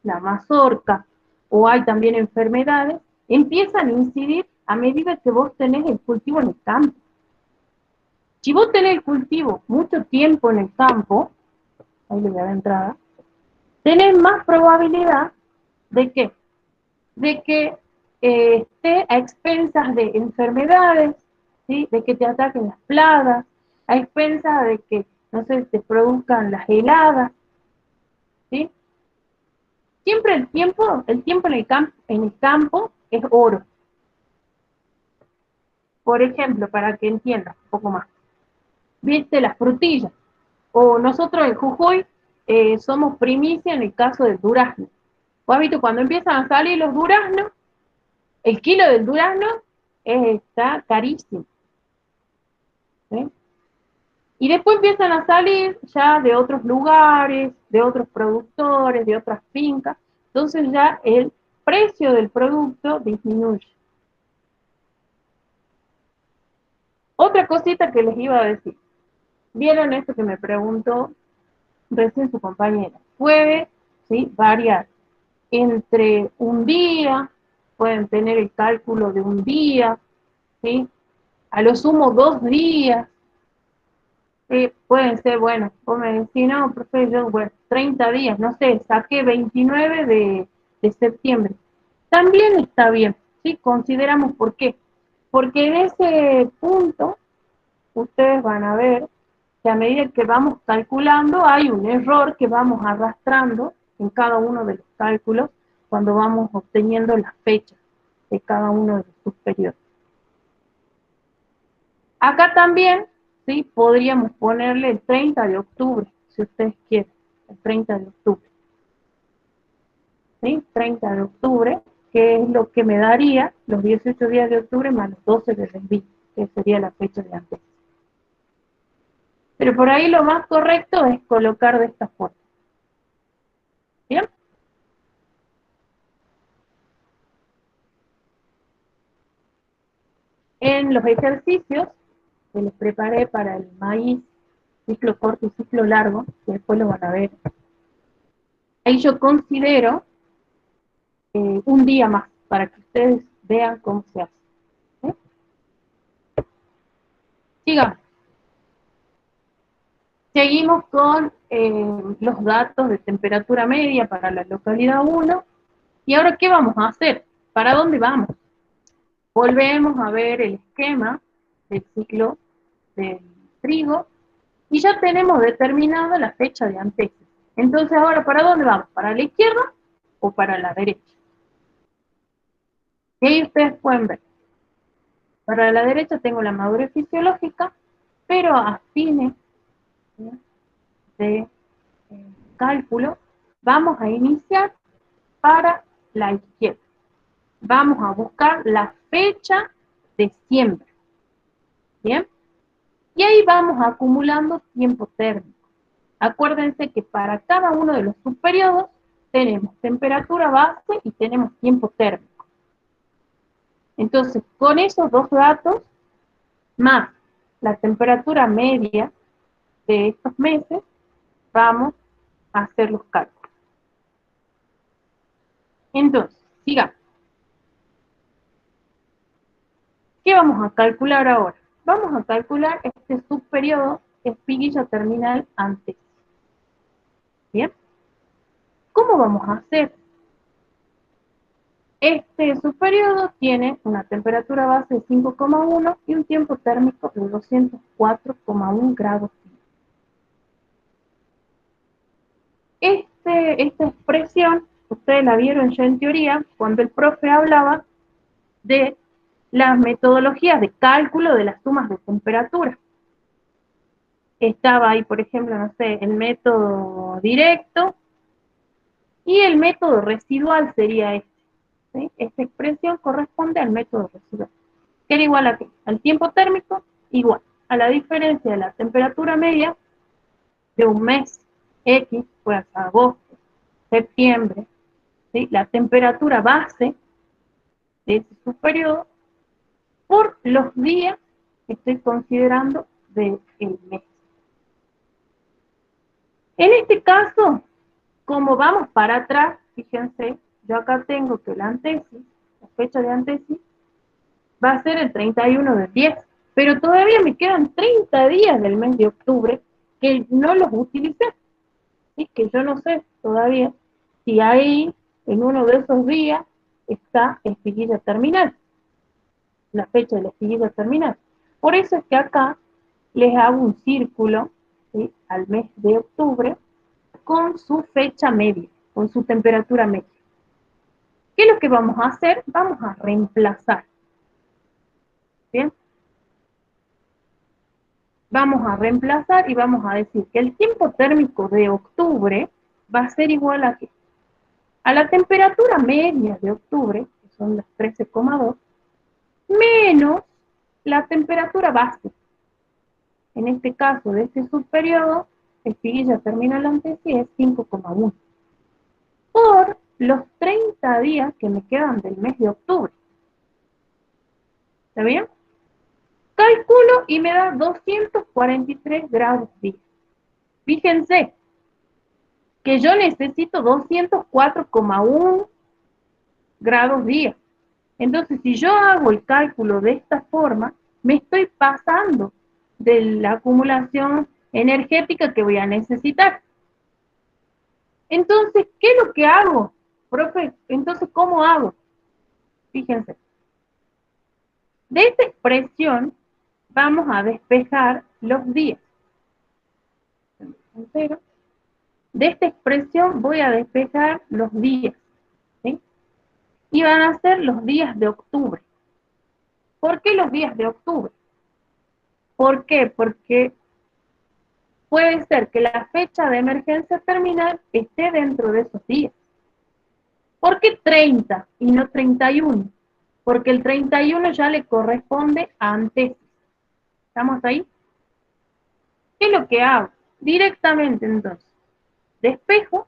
la mazorca, o hay también enfermedades, empiezan a incidir a medida que vos tenés el cultivo en el campo. Si vos tenés el cultivo mucho tiempo en el campo, ahí le voy a dar entrada, tenés más probabilidad de que esté a expensas de enfermedades, ¿sí? De que te ataquen las plagas, a expensas de que, no sé, te produzcan las heladas, ¿sí? Siempre el tiempo en el campo es oro. Por ejemplo, para que entiendas un poco más, viste las frutillas, o nosotros en Jujuy somos primicia en el caso del durazno. ¿Vos has visto cuando empiezan a salir los duraznos? El kilo del durazno está carísimo. ¿Sí? Y después empiezan a salir ya de otros lugares, de otros productores, de otras fincas. Entonces ya el precio del producto disminuye. Otra cosita que les iba a decir. ¿Vieron esto que me preguntó recién su compañera? Puede, ¿sí?, variar entre un día, pueden tener el cálculo de un día, ¿sí?, a lo sumo 2 días, pueden ser, bueno, vos me decís, no, profe, yo, bueno, 30 días, no sé, saqué 29 de septiembre. También está bien, ¿sí? Consideramos por qué. Porque en ese punto, ustedes van a ver que a medida que vamos calculando, hay un error que vamos arrastrando en cada uno de los cálculos cuando vamos obteniendo las fechas de cada uno de sus periodos. Acá también, ¿sí?, podríamos ponerle el 30 de octubre, si ustedes quieren, el 30 de octubre. ¿Sí? 30 de octubre, que es lo que me daría los 18 días de octubre más los 12 de envío, que sería la fecha de antes. Pero por ahí lo más correcto es colocar de esta forma. ¿Bien? En los ejercicios que les preparé para el maíz, ciclo corto y ciclo largo, que después lo van a ver, ahí yo considero un día más, para que ustedes vean cómo se hace. ¿Sí? Sigamos. Seguimos con los datos de temperatura media para la localidad 1. ¿Y ahora qué vamos a hacer? ¿Para dónde vamos? Volvemos a ver el esquema del ciclo del trigo y ya tenemos determinada la fecha de antes. Entonces, ahora, ¿para dónde vamos? ¿Para la izquierda o para la derecha? Y ahí ustedes pueden ver. Para la derecha tengo la madurez fisiológica, pero a fines de cálculo vamos a iniciar para la izquierda. Vamos a buscar la fecha de siembra. ¿Bien? Y ahí vamos acumulando tiempo térmico. Acuérdense que para cada uno de los subperiodos tenemos temperatura base y tenemos tiempo térmico. Entonces, con esos dos datos, más la temperatura media de estos meses, vamos a hacer los cálculos. Entonces, sigamos. ¿Qué vamos a calcular ahora? Vamos a calcular este subperiodo espiguilla terminal antes. ¿Bien? ¿Cómo vamos a hacer? Este subperiodo tiene una temperatura base de 5,1 y un tiempo térmico de 204,1 grados. Esta expresión ustedes la vieron ya en teoría, cuando el profe hablaba de las metodologías de cálculo de las sumas de temperatura. Estaba ahí, por ejemplo, no sé, el método directo y el método residual sería este. ¿Sí? Esta expresión corresponde al método residual. Que era igual a ¿qué? Al tiempo térmico, igual a la diferencia de la temperatura media de un mes X, pues agosto, septiembre, ¿sí? La temperatura base de ese subperiodo por los días que estoy considerando del mes. En este caso, como vamos para atrás, fíjense, yo acá tengo que la antesis, la fecha de antesis, va a ser el 31 del 10, pero todavía me quedan 30 días del mes de octubre que no los utilicé, ¿sí? Que yo no sé todavía si ahí, en uno de esos días, está espiguilla terminal, la fecha de la espiguilla terminal. Por eso es que acá les hago un círculo, ¿sí? Al mes de octubre con su fecha media, con su temperatura media. ¿Qué es lo que vamos a hacer? Vamos a reemplazar. ¿Bien? Vamos a reemplazar y vamos a decir que el tiempo térmico de octubre va a ser igual a ¿qué? A la temperatura media de octubre, que son las 13,2, menos la temperatura base. En este caso, de este subperiodo, espiguilla terminal antesis es 5,1. Por los 30 días que me quedan del mes de octubre. ¿Está bien? Calculo y me da 243 grados día. Fíjense que yo necesito 204,1 grados día. Entonces, si yo hago el cálculo de esta forma, me estoy pasando de la acumulación energética que voy a necesitar. Entonces, ¿qué es lo que hago? Profe, entonces, ¿cómo hago? Fíjense. De esta expresión vamos a despejar los días. De esta expresión voy a despejar los días. ¿Sí? Y van a ser los días de octubre. ¿Por qué los días de octubre? ¿Por qué? Porque puede ser que la fecha de emergencia terminal esté dentro de esos días. ¿Por qué 30 y no 31? Porque el 31 ya le corresponde a antes. ¿Estamos ahí? ¿Qué es lo que hago? Directamente entonces, despejo,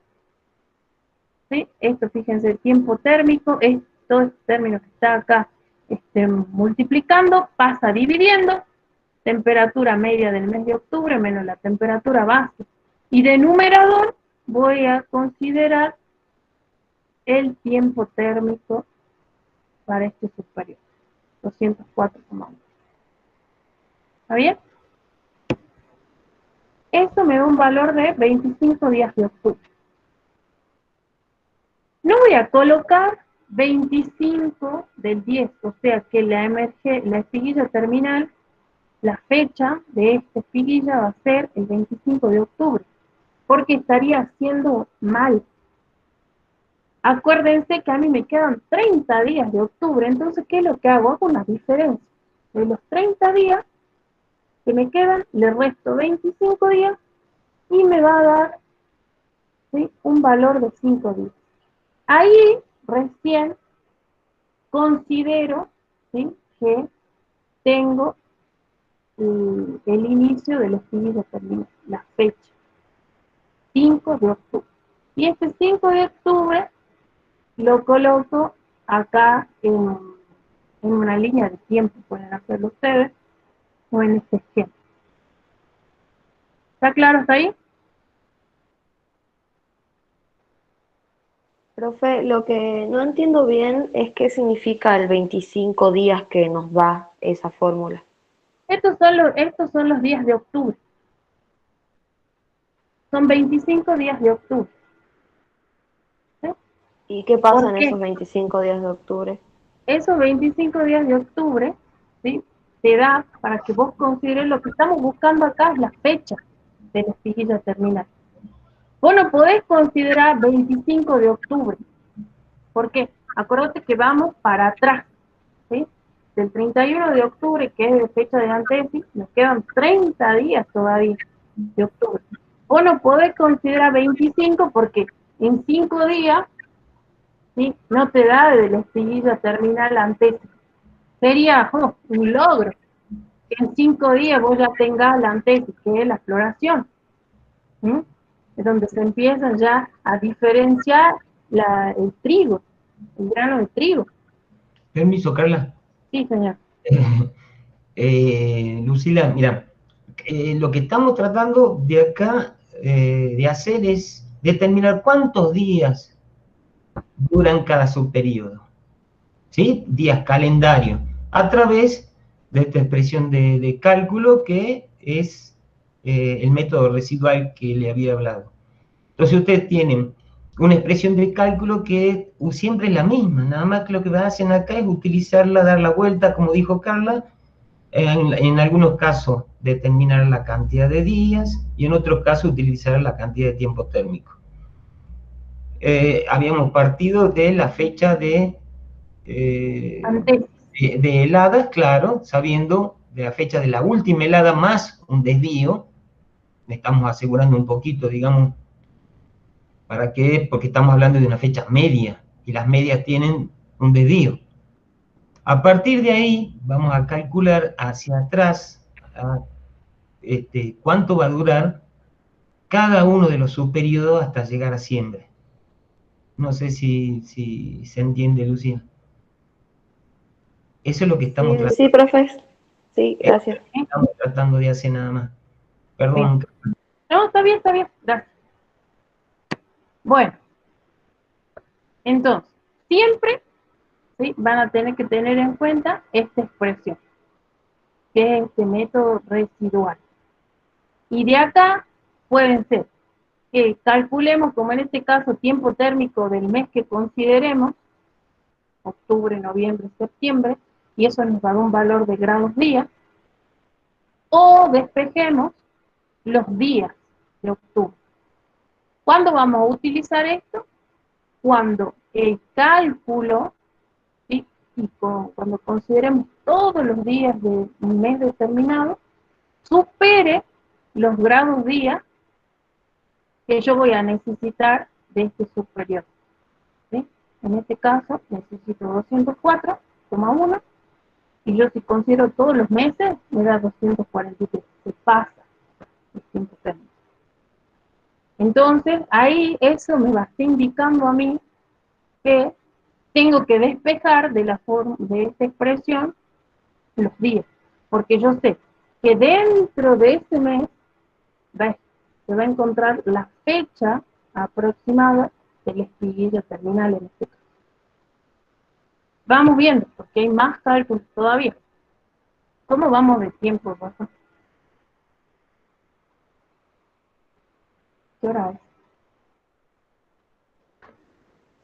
¿sí? Esto, fíjense, tiempo térmico, es todo este término que está acá multiplicando, pasa dividiendo, temperatura media del mes de octubre menos la temperatura base. Y de numerador voy a considerar el tiempo térmico para este superior, 204,1. ¿Está bien? Esto me da un valor de 25 días de octubre. No voy a colocar 25 del 10, o sea que la espiguilla terminal, la fecha de esta espiguilla va a ser el 25 de octubre, porque estaría haciendo mal. Acuérdense que a mí me quedan 30 días de octubre, entonces, ¿qué es lo que hago? Hago una diferencia. De los 30 días que me quedan, le resto 25 días y me va a dar, ¿sí?, un valor de 5 días. Ahí recién considero, ¿sí?, que tengo el inicio de la espiguilla terminal, la fecha, 5 de octubre. Y este 5 de octubre lo coloco acá en una línea de tiempo, pueden hacerlo ustedes, o en este esquema. ¿Está claro hasta ahí? Profe, lo que no entiendo bien es qué significa el 25 días que nos da esa fórmula. Estos son los días de octubre. Son 25 días de octubre. ¿Sí? ¿Y qué pasa ¿Por en qué? esos 25 días de octubre? Esos 25 días de octubre, ¿sí?, te da para que vos consideres lo que estamos buscando acá es la fecha de la espiguilla terminal. Vos no podés considerar 25 de octubre, Porque acuérdate que vamos para atrás, ¿sí? Del 31 de octubre, que es la fecha de antesis, nos quedan 30 días todavía de octubre. O no podés considerar 25 porque en 5 días, ¿sí?, no te da de la espiguilla terminal antesis. Sería un logro que en 5 días vos ya tengas la antesis, que es la floración. Es donde se empiezan ya a diferenciar el trigo, el grano de trigo. Permiso, Carla. Sí, señor. Lucila, mira, lo que estamos tratando de acá de hacer es determinar cuántos días duran cada subperíodo, ¿sí? Días calendario, a través de esta expresión de cálculo que es el método residual que le había hablado. Entonces ustedes tienen una expresión de cálculo que siempre es la misma, nada más que lo que hacen acá es utilizarla, dar la vuelta, como dijo Carla, en algunos casos determinar la cantidad de días y en otros casos utilizar la cantidad de tiempo térmico. Habíamos partido de la fecha de heladas, claro, sabiendo de la fecha de la última helada más un desvío, estamos asegurando un poquito, digamos, ¿para qué? Porque estamos hablando de una fecha media, y las medias tienen un desvío. A partir de ahí, vamos a calcular hacia atrás cuánto va a durar cada uno de los subperiodos hasta llegar a siembra. No sé si se entiende, Lucía. Eso es lo que estamos tratando. Sí, profe. Sí, gracias. Estamos tratando de hacer nada más. Perdón. Bien. No, está bien, gracias. Bueno, entonces, siempre, ¿sí?, van a tener que tener en cuenta esta expresión, que es este método residual. Y de acá pueden ser que calculemos, como en este caso, tiempo térmico del mes que consideremos, octubre, noviembre, septiembre, y eso nos da un valor de grados día, o despejemos los días de octubre. ¿Cuándo vamos a utilizar esto? Cuando el cálculo, ¿sí?, y cuando consideremos todos los días de un mes determinado, supere los grados día que yo voy a necesitar de este subperiodo, ¿sí? En este caso necesito 204,1, y yo si considero todos los meses me da 243, se pasa el tiempo térmico. Entonces ahí eso me va a estar indicando a mí que tengo que despejar de esta expresión los días, porque yo sé que dentro de ese mes se va a encontrar la fecha aproximada de la espiguilla terminal en este caso. Vamos viendo, porque hay más cálculos todavía. ¿Cómo vamos de tiempo, Rafa? ¿Qué hora es?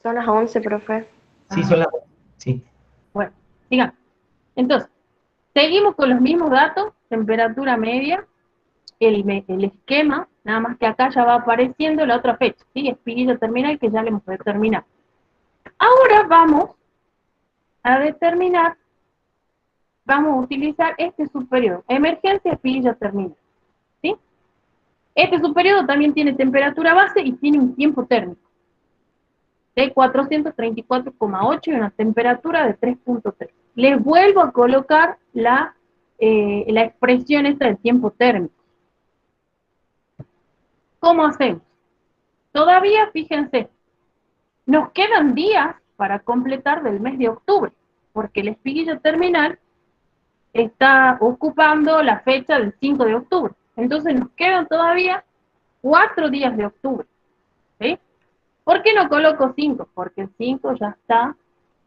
Son las 11, profe. Sí, son las 11. Sí. Bueno, sigamos. Entonces, seguimos con los mismos datos, temperatura media, el esquema, nada más que acá ya va apareciendo la otra fecha, ¿sí? Espiguilla terminal que ya le hemos determinado. Ahora vamos a determinar, vamos a utilizar este subperiodo, emergencia espiguilla terminal, ¿sí? Este subperiodo también tiene temperatura base y tiene un tiempo térmico de 434,8 y una temperatura de 3,3. Les vuelvo a colocar la expresión esta del tiempo térmico. ¿Cómo hacemos? Todavía, fíjense, nos quedan días para completar del mes de octubre, porque el espiguilla terminal está ocupando la fecha del 5 de octubre. Entonces nos quedan todavía 4 días de octubre, ¿sí? ¿Por qué no coloco 5? Porque el 5 ya está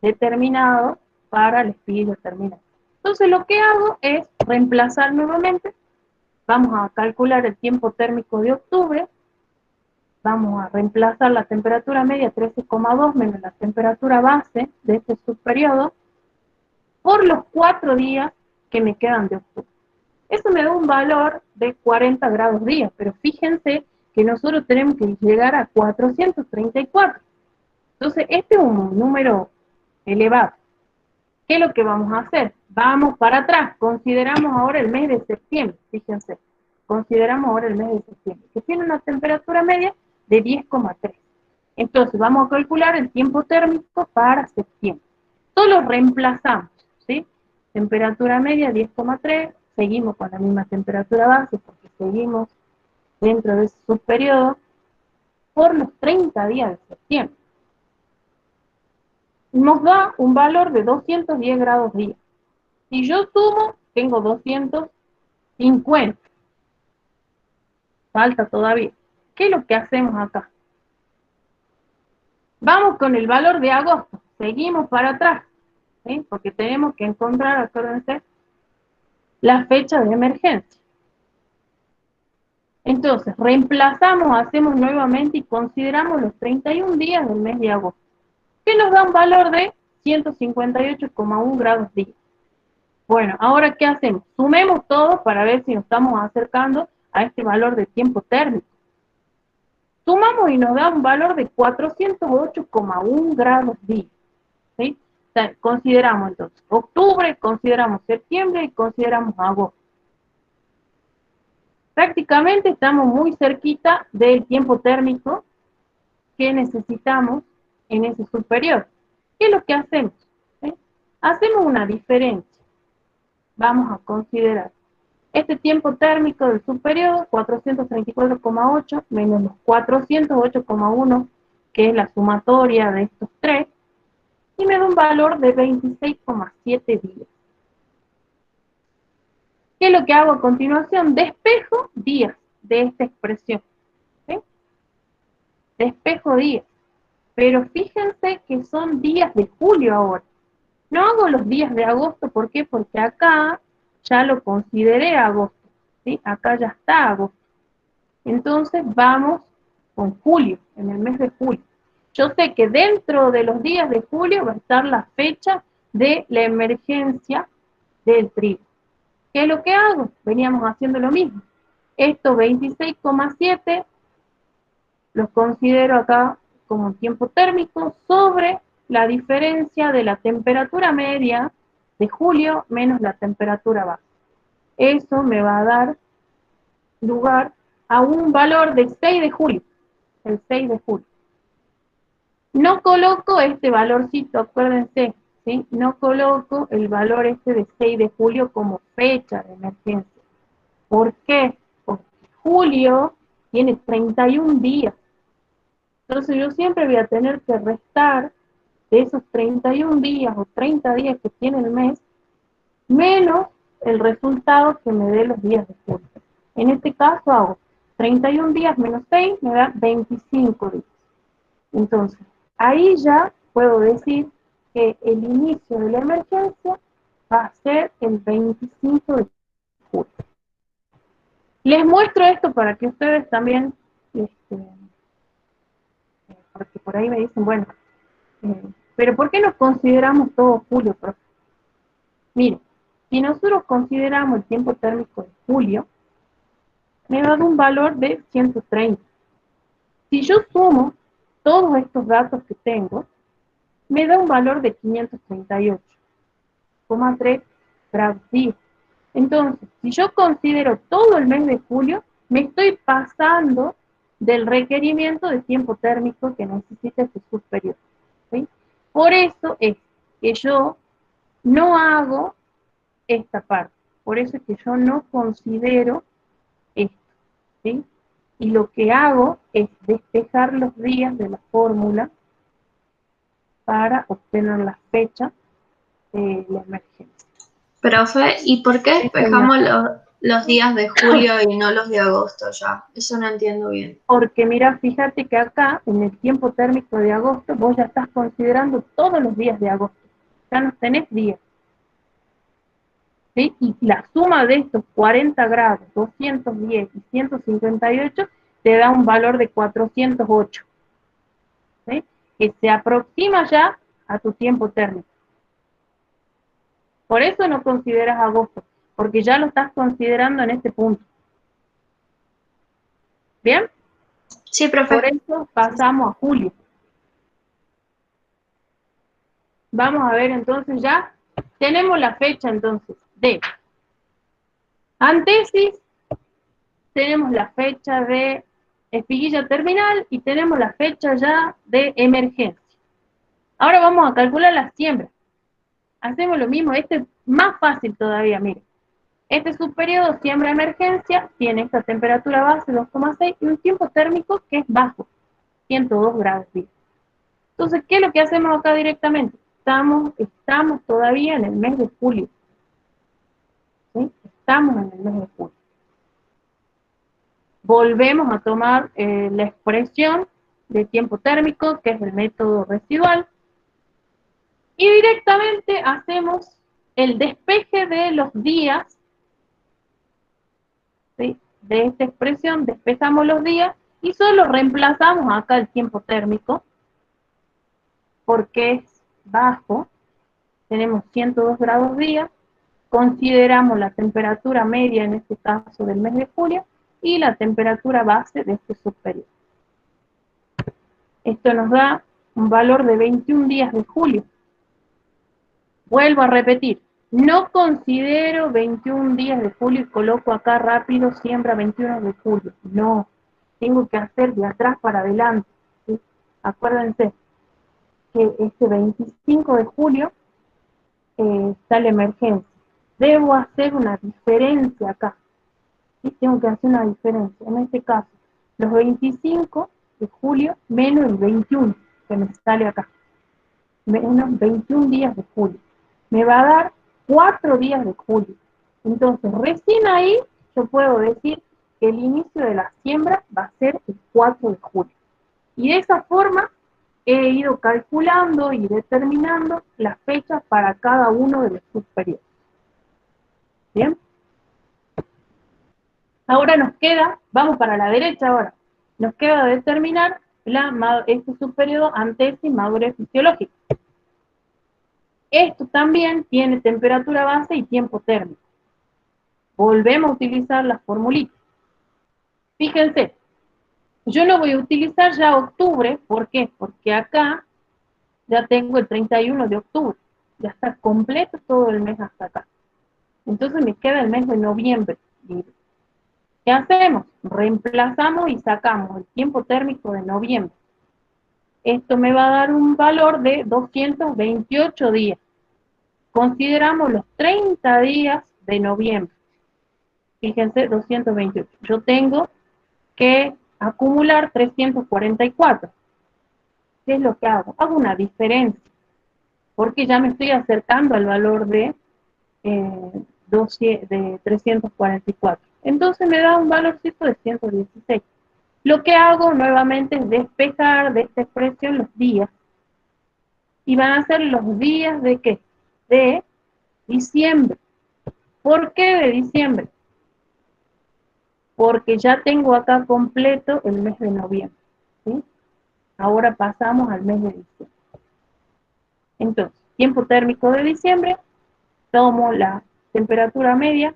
determinado para el espiguilla terminal. Entonces lo que hago es reemplazar nuevamente. Vamos a calcular el tiempo térmico de octubre. Vamos a reemplazar la temperatura media 13,2 menos la temperatura base de este subperiodo por los 4 días que me quedan de octubre. Eso me da un valor de 40 grados día, pero fíjense que nosotros tenemos que llegar a 434. Entonces, este es un número elevado. ¿Qué es lo que vamos a hacer? Vamos para atrás, consideramos ahora el mes de septiembre, fíjense, consideramos ahora el mes de septiembre, que tiene una temperatura media de 10,3. Entonces, vamos a calcular el tiempo térmico para septiembre. Solo reemplazamos, ¿sí? Temperatura media 10,3, seguimos con la misma temperatura base porque seguimos dentro de ese subperiodo por los 30 días de septiembre. Nos da un valor de 210 grados día. Si yo sumo, tengo 250. Falta todavía. ¿Qué es lo que hacemos acá? Vamos con el valor de agosto. Seguimos para atrás, ¿sí? Porque tenemos que encontrar, acuérdense, la fecha de emergencia. Entonces, reemplazamos, hacemos nuevamente y consideramos los 31 días del mes de agosto, que nos da un valor de 158,1 grados día. Bueno, ahora, ¿qué hacemos? Sumemos todo para ver si nos estamos acercando a este valor de tiempo térmico. Sumamos y nos da un valor de 408,1 grados día. ¿Sí? O sea, consideramos entonces octubre, consideramos septiembre y consideramos agosto. Prácticamente estamos muy cerquita del tiempo térmico que necesitamos en ese subperiodo. ¿Qué es lo que hacemos? ¿Sí? Hacemos una diferencia. Vamos a considerar este tiempo térmico del subperiodo, 434,8 menos los 408,1, que es la sumatoria de estos tres, y me da un valor de 26,7 días. ¿Qué es lo que hago a continuación? Despejo días de esta expresión. ¿Sí? Despejo días. Pero fíjense que son días de julio ahora. No hago los días de agosto, ¿por qué? Porque acá ya lo consideré agosto. ¿Sí? Acá ya está agosto. Entonces vamos con julio, en el mes de julio. Yo sé que dentro de los días de julio va a estar la fecha de la emergencia del trigo. ¿Qué es lo que hago? Veníamos haciendo lo mismo. Estos 26,7 los considero acá como tiempo térmico sobre la diferencia de la temperatura media de julio menos la temperatura baja. Eso me va a dar lugar a un valor del 6 de julio. El 6 de julio. No coloco este valorcito, acuérdense, ¿sí? No coloco el valor este de 6 de julio como fecha de emergencia. ¿Por qué? Porque julio tiene 31 días. Entonces yo siempre voy a tener que restar de esos 31 días o 30 días que tiene el mes, menos el resultado que me dé los días de julio. En este caso hago 31 días menos 6, me da 25 días. Entonces, ahí ya puedo decir que el inicio de la emergencia va a ser el 25 de julio. Les muestro esto para que ustedes también, porque por ahí me dicen, bueno, pero ¿por qué no consideramos todo julio, profe? Miren, si nosotros consideramos el tiempo térmico de julio, me da un valor de 130. Si yo sumo todos estos datos que tengo, me da un valor de 538,3 grados día. Entonces, si yo considero todo el mes de julio, me estoy pasando del requerimiento de tiempo térmico que necesita este subperiodo. ¿Sí? Por eso es que yo no hago esta parte. Por eso es que yo no considero esto. ¿Sí? Y lo que hago es despejar los días de la fórmula para obtener la fecha de la emergencia. Profe, ¿y por qué despejamos los días de julio y no los de agosto ya? Eso no entiendo bien. Porque mira, fíjate que acá, en el tiempo térmico de agosto, vos ya estás considerando todos los días de agosto. Ya no tenés días. ¿Sí? Y la suma de estos 40 grados, 210 y 158, te da un valor de 408. ¿Sí? Que se aproxima ya a tu tiempo térmico. Por eso no consideras agosto, porque ya lo estás considerando en este punto. ¿Bien? Sí, profe. Por eso pasamos a julio. Vamos a ver entonces ya. Tenemos la fecha entonces de antesis, tenemos la fecha de espiguilla terminal y tenemos la fecha ya de emergencia. Ahora vamos a calcular la siembra. Hacemos lo mismo, este es más fácil todavía, miren. Este subperiodo siembra emergencia, tiene esta temperatura base 2,6 y un tiempo térmico que es bajo, 102 grados día. Entonces, ¿qué es lo que hacemos acá directamente? Estamos todavía en el mes de julio. ¿Sí? Estamos en el mes de julio. Volvemos a tomar la expresión de tiempo térmico, que es el método residual, y directamente hacemos el despeje de los días, ¿sí? De esta expresión, despejamos los días y solo reemplazamos acá el tiempo térmico, porque es bajo, tenemos 102 grados día, consideramos la temperatura media, en este caso del mes de julio, y la temperatura base de este subperiodo. Esto nos da un valor de 21 días de julio. Vuelvo a repetir, no considero 21 días de julio y coloco acá rápido siembra 21 de julio. No, tengo que hacer de atrás para adelante. ¿Sí? Acuérdense que este 25 de julio está la emergencia. Debo hacer una diferencia acá. ¿Sí? Tengo que hacer una diferencia. En este caso, los 25 de julio menos el 21 que me sale acá. Menos 21 días de julio. Me va a dar 4 días de julio. Entonces, recién ahí yo puedo decir que el inicio de la siembra va a ser el 4 de julio. Y de esa forma he ido calculando y determinando las fechas para cada uno de los subperiodos. ¿Bien? Ahora nos queda, vamos para la derecha ahora, nos queda determinar este subperiodo antesis madurez fisiológica. Esto también tiene temperatura base y tiempo térmico. Volvemos a utilizar las formulitas. Fíjense, yo no voy a utilizar ya octubre, ¿por qué? Porque acá ya tengo el 31 de octubre, ya está completo todo el mes hasta acá. Entonces me queda el mes de noviembre. ¿Qué hacemos? Reemplazamos y sacamos el tiempo térmico de noviembre. Esto me va a dar un valor de 228 días. Consideramos los 30 días de noviembre. Fíjense, 228. Yo tengo que acumular 344. ¿Qué es lo que hago? Hago una diferencia, porque ya me estoy acercando al valor de 344. Entonces me da un valorcito de 116. Lo que hago nuevamente es despejar de esta expresión los días. Y van a ser los días de ¿qué? De diciembre. ¿Por qué de diciembre? Porque ya tengo acá completo el mes de noviembre. ¿Sí? Ahora pasamos al mes de diciembre. Entonces, tiempo térmico de diciembre, tomo la temperatura media,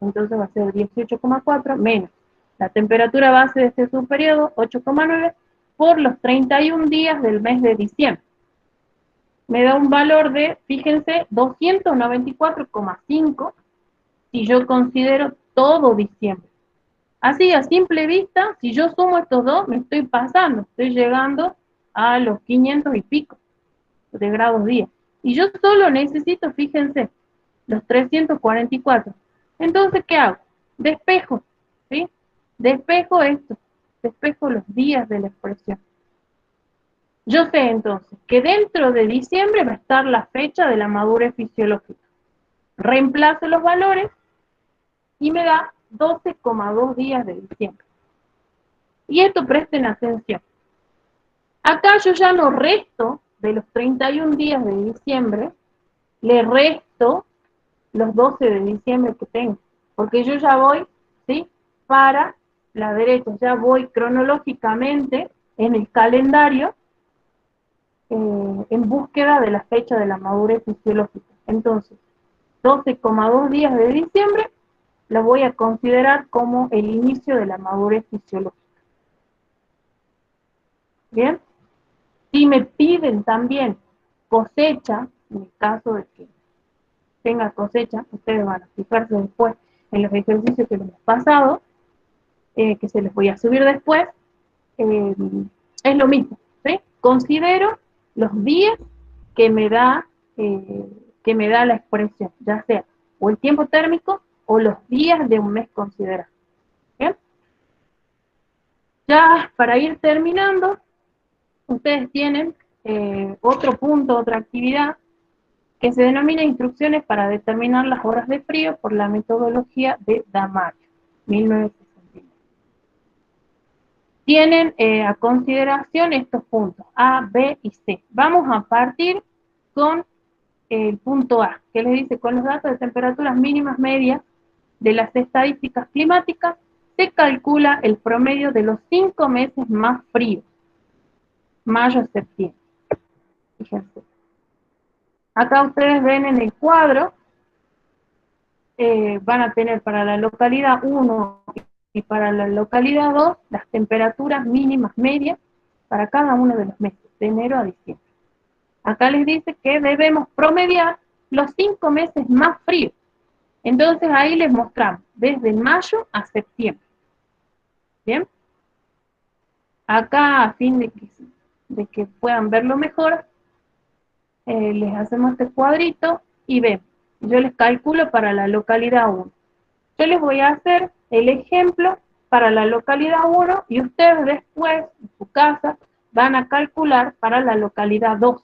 entonces va a ser 18,4 menos la temperatura base de este subperiodo, 8,9, por los 31 días del mes de diciembre. Me da un valor de, fíjense, 294,5 si yo considero todo diciembre. Así, a simple vista, si yo sumo estos dos, me estoy pasando, estoy llegando a los 500 y pico de grados día. Y yo solo necesito, fíjense, los 344. Entonces, ¿qué hago? Despejo, ¿sí? Despejo esto, despejo los días de la expresión. Yo sé entonces que dentro de diciembre va a estar la fecha de la madurez fisiológica. Reemplazo los valores y me da 12,2 días de diciembre. Y esto presten atención. Acá yo ya no resto de los 31 días de diciembre, le resto los 12 de diciembre que tengo, porque yo ya voy, ¿sí? Para la derecha, ya voy cronológicamente en el calendario en búsqueda de la fecha de la madurez fisiológica. Entonces, 12,2 días de diciembre lo voy a considerar como el inicio de la madurez fisiológica. ¿Bien? Si me piden también cosecha, en el caso de que tenga cosecha, ustedes van a fijarse después en los ejercicios que les hemos pasado, que se les voy a subir después, es lo mismo, ¿sí? Considero los días que me da la expresión, ya sea o el tiempo térmico o los días de un mes considerado. ¿Bien? Ya para ir terminando, ustedes tienen otro punto, otra actividad, que se denomina instrucciones para determinar las horas de frío por la metodología de Damario, 1969. Tienen a consideración estos puntos, A, B y C. Vamos a partir con el punto A, que les dice, con los datos de temperaturas mínimas medias de las estadísticas climáticas, se calcula el promedio de los 5 meses más fríos, mayo a septiembre. Fíjense. Acá ustedes ven en el cuadro, van a tener para la localidad 1 y para la localidad 2 las temperaturas mínimas medias para cada uno de los meses, de enero a diciembre. Acá les dice que debemos promediar los 5 meses más fríos. Entonces ahí les mostramos desde mayo a septiembre. ¿Bien? Acá, a fin de que puedan verlo mejor, les hacemos este cuadrito y ven, yo les calculo para la localidad 1. Yo les voy a hacer el ejemplo para la localidad 1 y ustedes después, en su casa, van a calcular para la localidad 2.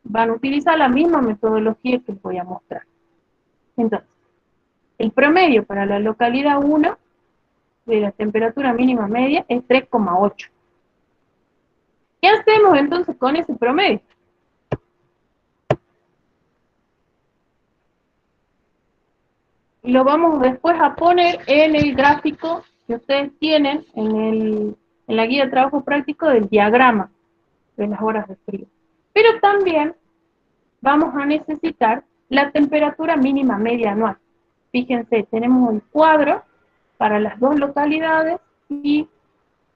Van a utilizar la misma metodología que les voy a mostrar. Entonces, el promedio para la localidad 1 de la temperatura mínima media es 3,8. ¿Qué hacemos entonces con ese promedio? Lo vamos después a poner en el gráfico que ustedes tienen en la guía de trabajo práctico del diagrama de las horas de frío. Pero también vamos a necesitar la temperatura mínima media anual. Fíjense, tenemos el cuadro para las dos localidades y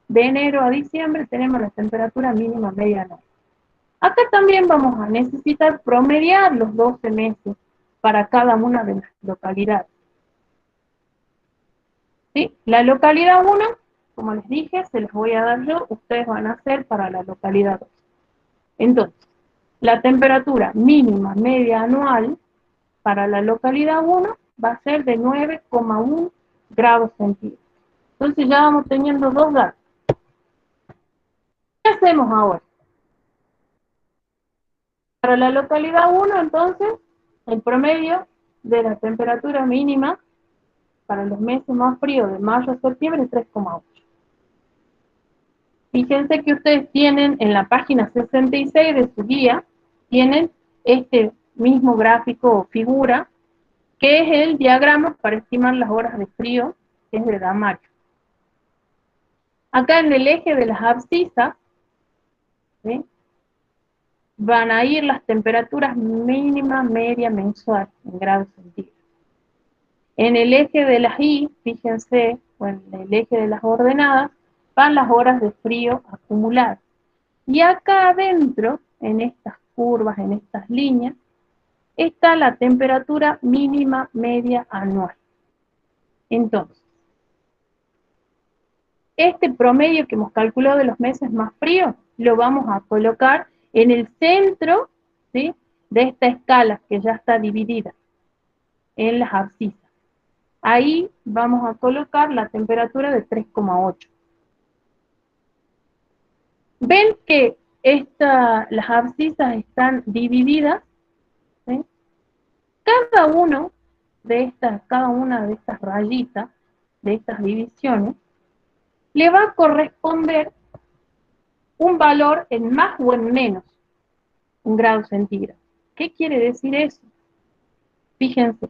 de enero a diciembre tenemos la temperatura mínima media anual. Acá también vamos a necesitar promediar los 12 meses para cada una de las localidades. ¿Sí? La localidad 1, como les dije, se les voy a dar yo, ustedes van a hacer para la localidad 2. Entonces, la temperatura mínima media anual para la localidad 1 va a ser de 9,1 grados centígrados. Entonces ya vamos teniendo dos datos. ¿Qué hacemos ahora? Para la localidad 1, entonces, el promedio de la temperatura mínima para los meses más fríos de mayo a septiembre es 3,8. Fíjense que ustedes tienen en la página 66 de su guía, tienen este mismo gráfico o figura, que es el diagrama para estimar las horas de frío, que es de Damario. Acá en el eje de las abscisas, ¿sí?, van a ir las temperaturas mínima, media, mensual, en grados centígrados. En el eje de las Y, fíjense, o en el eje de las ordenadas, van las horas de frío acumuladas. Y acá adentro, en estas curvas, en estas líneas, está la temperatura mínima media anual. Entonces, este promedio que hemos calculado de los meses más fríos, lo vamos a colocar en el centro, ¿sí?, de esta escala que ya está dividida en las abscisas. Ahí vamos a colocar la temperatura de 3,8. Ven que las abscisas están divididas, ¿sí? Cada una de estas rayitas, de estas divisiones, le va a corresponder un valor en más o en menos, un grado centígrado. ¿Qué quiere decir eso? Fíjense,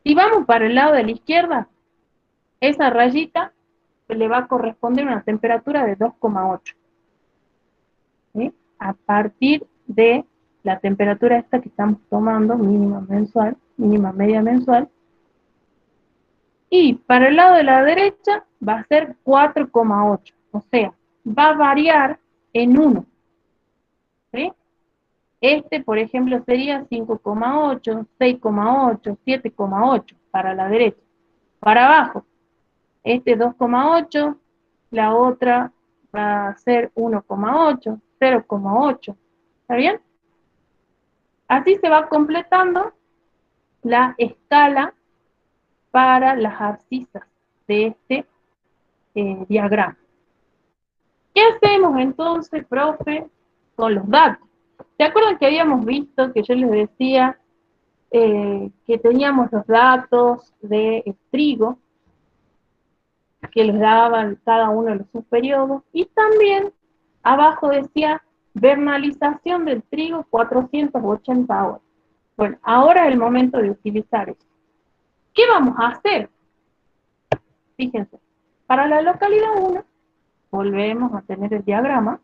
si vamos para el lado de la izquierda, esa rayita le va a corresponder una temperatura de 2,8. ¿Sí? A partir de la temperatura esta que estamos tomando, mínima mensual, mínima media mensual. Y para el lado de la derecha va a ser 4,8. O sea, va a variar en 1. ¿Sí? Este, por ejemplo, sería 5,8, 6,8, 7,8 para la derecha. Para abajo, este 2,8, la otra va a ser 1,8, 0,8. ¿Está bien? Así se va completando la escala para las abscisas de este diagrama. ¿Qué hacemos entonces, profe, con los datos? ¿Se acuerdan que habíamos visto que yo les decía que teníamos los datos de trigo, que les daban cada uno de los subperiodos, y también abajo decía vernalización del trigo 480 horas? Bueno, ahora es el momento de utilizar eso. ¿Qué vamos a hacer? Fíjense, para la localidad 1, volvemos a tener el diagrama,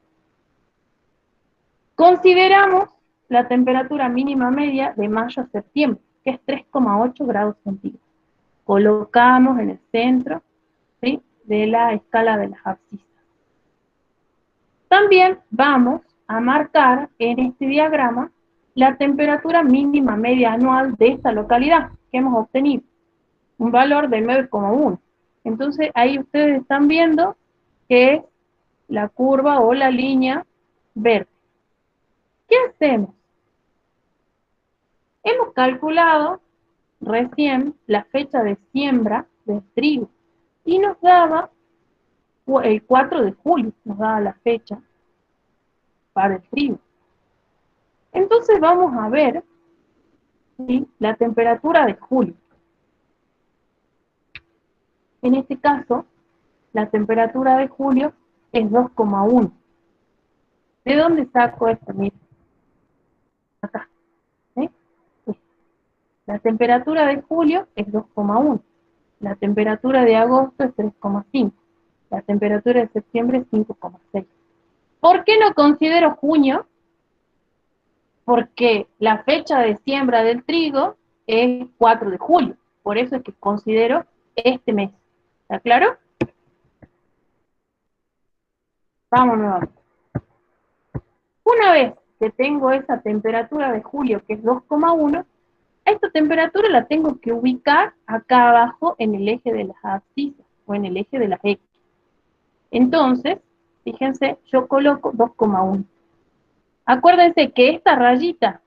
consideramos la temperatura mínima media de mayo a septiembre, que es 3,8 grados centígrados. Colocamos en el centro, ¿sí?, de la escala de las abscisas. También vamos a marcar en este diagrama la temperatura mínima media anual de esta localidad que hemos obtenido, un valor de 9,1. Entonces ahí ustedes están viendo que es la curva o la línea verde. ¿Qué hacemos? Hemos calculado recién la fecha de siembra del trigo y nos daba el 4 de julio, nos daba la fecha para el trigo. Entonces vamos a ver, ¿sí?, la temperatura de julio. En este caso, la temperatura de julio es 2,1. ¿De dónde saco esto? Miren, acá. ¿Sí? La temperatura de julio es 2,1. La temperatura de agosto es 3,5. La temperatura de septiembre es 5,6. ¿Por qué no considero junio? Porque la fecha de siembra del trigo es 4 de julio. Por eso es que considero este mes. ¿Está claro? Vamos nuevamente. Una vez que tengo esa temperatura de julio, que es 2,1, esta temperatura la tengo que ubicar acá abajo en el eje de las abscisas o en el eje de las X. Entonces, fíjense, yo coloco 2,1. Acuérdense que esta rayita,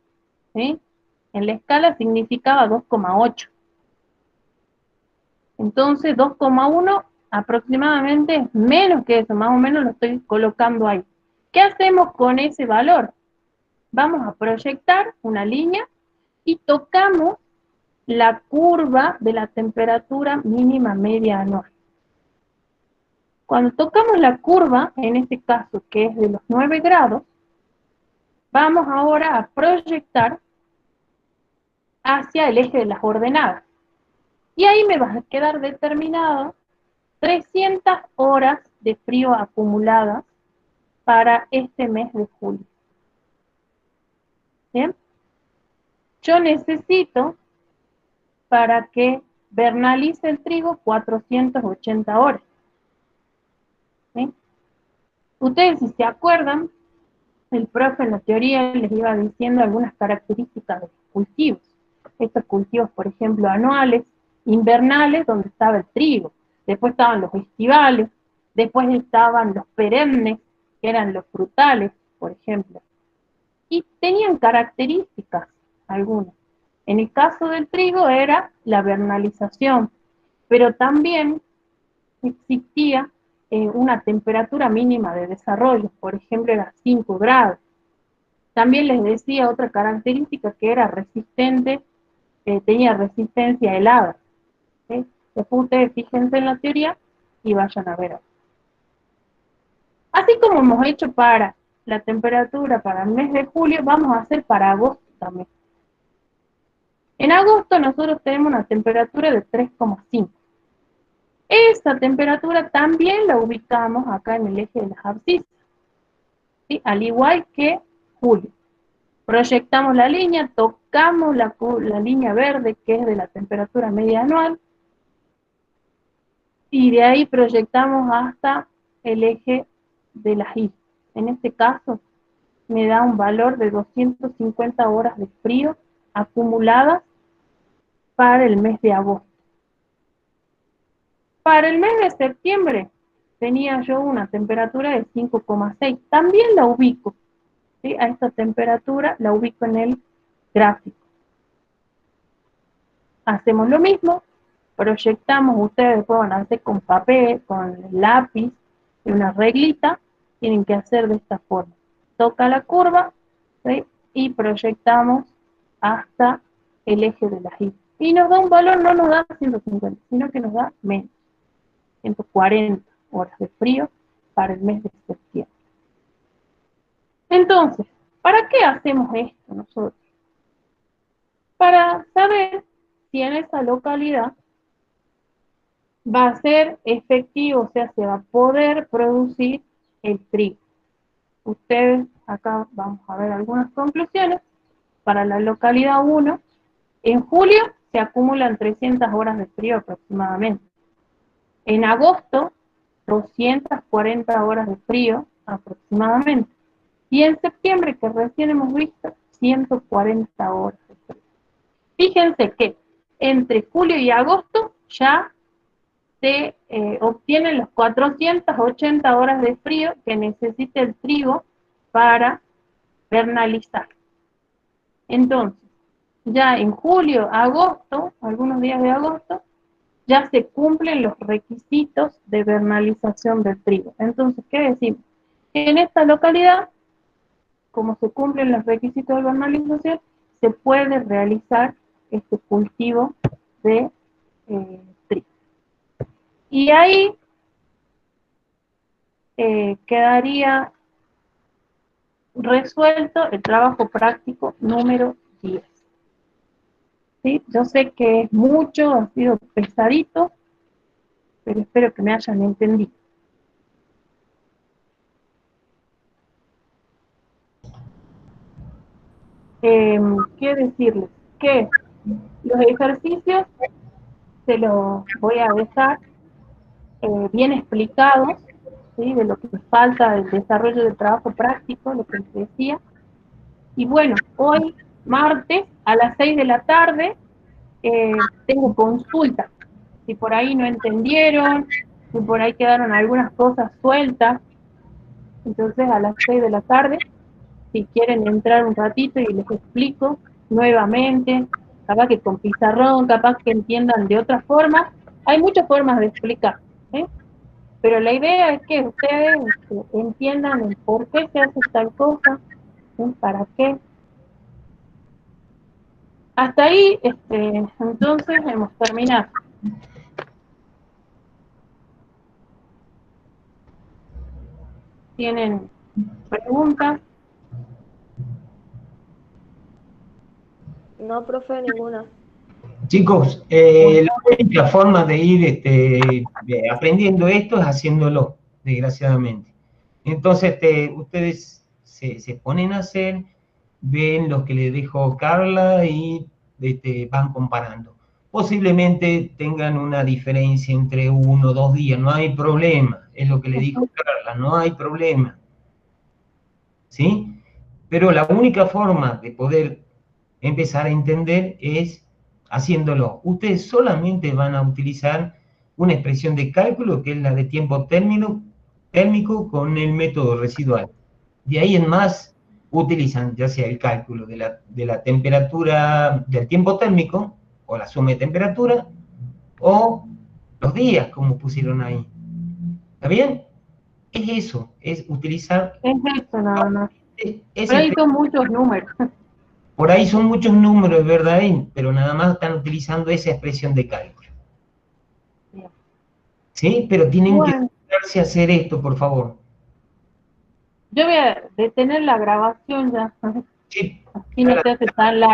¿sí?, en la escala significaba 2,8. Entonces 2,1 aproximadamente es menos que eso, más o menos lo estoy colocando ahí. ¿Qué hacemos con ese valor? Vamos a proyectar una línea y tocamos la curva de la temperatura mínima media anual. Cuando tocamos la curva, en este caso que es de los 9 grados, vamos ahora a proyectar hacia el eje de las ordenadas. Y ahí me va a quedar determinado 300 horas de frío acumuladas para este mes de julio. ¿Bien? Yo necesito, para que vernalice el trigo, 480 horas. ¿Sí? Ustedes, si se acuerdan, el profe en la teoría les iba diciendo algunas características de los cultivos. Estos cultivos, por ejemplo, anuales, invernales, donde estaba el trigo. Después estaban los estivales, después estaban los perennes, que eran los frutales, por ejemplo. Y tenían características algunas. En el caso del trigo era la vernalización, pero también existía una temperatura mínima de desarrollo, por ejemplo, era 5 grados. También les decía otra característica que era resistente, tenía resistencia helada. ¿Sí? Después ustedes fíjense en la teoría y vayan a ver. Así como hemos hecho para la temperatura para el mes de julio, vamos a hacer para agosto también. En agosto nosotros tenemos una temperatura de 3,5. Esta temperatura también la ubicamos acá en el eje de las abscisas, ¿sí?, al igual que julio. Proyectamos la línea, tocamos la línea verde, que es de la temperatura media anual, y de ahí proyectamos hasta el eje de las Y. En este caso, me da un valor de 250 horas de frío acumuladas para el mes de agosto. Para el mes de septiembre tenía yo una temperatura de 5,6. También la ubico, ¿sí? A esta temperatura la ubico en el gráfico. Hacemos lo mismo, proyectamos, ustedes después van a hacer con papel, con lápiz y una reglita, tienen que hacer de esta forma. Toca la curva, ¿sí? Y proyectamos hasta el eje de la Y. Y nos da un valor, no nos da 150, sino que nos da menos, 140 horas de frío para el mes de septiembre. Entonces, ¿para qué hacemos esto nosotros? Para saber si en esa localidad va a ser efectivo, o sea, se va a poder producir el trigo. Ustedes, acá vamos a ver algunas conclusiones. Para la localidad 1, en julio se acumulan 300 horas de frío aproximadamente. En agosto, 240 horas de frío aproximadamente. Y en septiembre, que recién hemos visto, 140 horas de frío. Fíjense que entre julio y agosto ya se obtienen las 480 horas de frío que necesita el trigo para vernalizar. Entonces, ya en julio, agosto, algunos días de agosto, ya se cumplen los requisitos de vernalización del trigo. Entonces, ¿qué decimos? Que en esta localidad, como se cumplen los requisitos de vernalización, se puede realizar este cultivo de trigo. Y ahí quedaría resuelto el trabajo práctico número 10. ¿Sí? Yo sé que es mucho, ha sido pesadito, pero espero que me hayan entendido. ¿Qué decirles? Que los ejercicios se los voy a dejar bien explicados, ¿sí? De lo que falta del desarrollo del trabajo práctico, lo que les decía. Y bueno, hoy, martes, a las 6 de la tarde, tengo consulta. Si por ahí no entendieron, si por ahí quedaron algunas cosas sueltas, entonces a las 6 de la tarde, si quieren entrar un ratito y les explico nuevamente, capaz que con pizarrón, capaz que entiendan de otra forma, hay muchas formas de explicar, ¿sí? Pero la idea es que ustedes entiendan el por qué se hace tal cosa, ¿sí? ¿Para qué? Hasta ahí, entonces hemos terminado. ¿Tienen preguntas? No, profe, ninguna. Chicos, la única forma de ir aprendiendo esto es haciéndolo, desgraciadamente. Entonces, ustedes se ponen a hacer, ven lo que les dijo Carla y van comparando. Posiblemente tengan una diferencia entre 1 o 2 días, no hay problema, es lo que le dijo Carla, no hay problema. ¿Sí? Pero la única forma de poder empezar a entender es haciéndolo. Ustedes solamente van a utilizar una expresión de cálculo que es la de tiempo térmico con el método residual. De ahí en más utilizan ya sea el cálculo de la temperatura del tiempo térmico o la suma de temperatura o los días como pusieron ahí. ¿Está bien? Es eso, es utilizar... Es eso nada más. Ese, Por ahí son muchos números. por ahí son muchos números, ¿verdad? Pero nada más están utilizando esa expresión de cálculo. Bien. ¿Sí? Pero tienen que Bueno, darse a hacer esto, por favor. yo voy a detener la grabación ya. Sí. Así no se hace tan largo.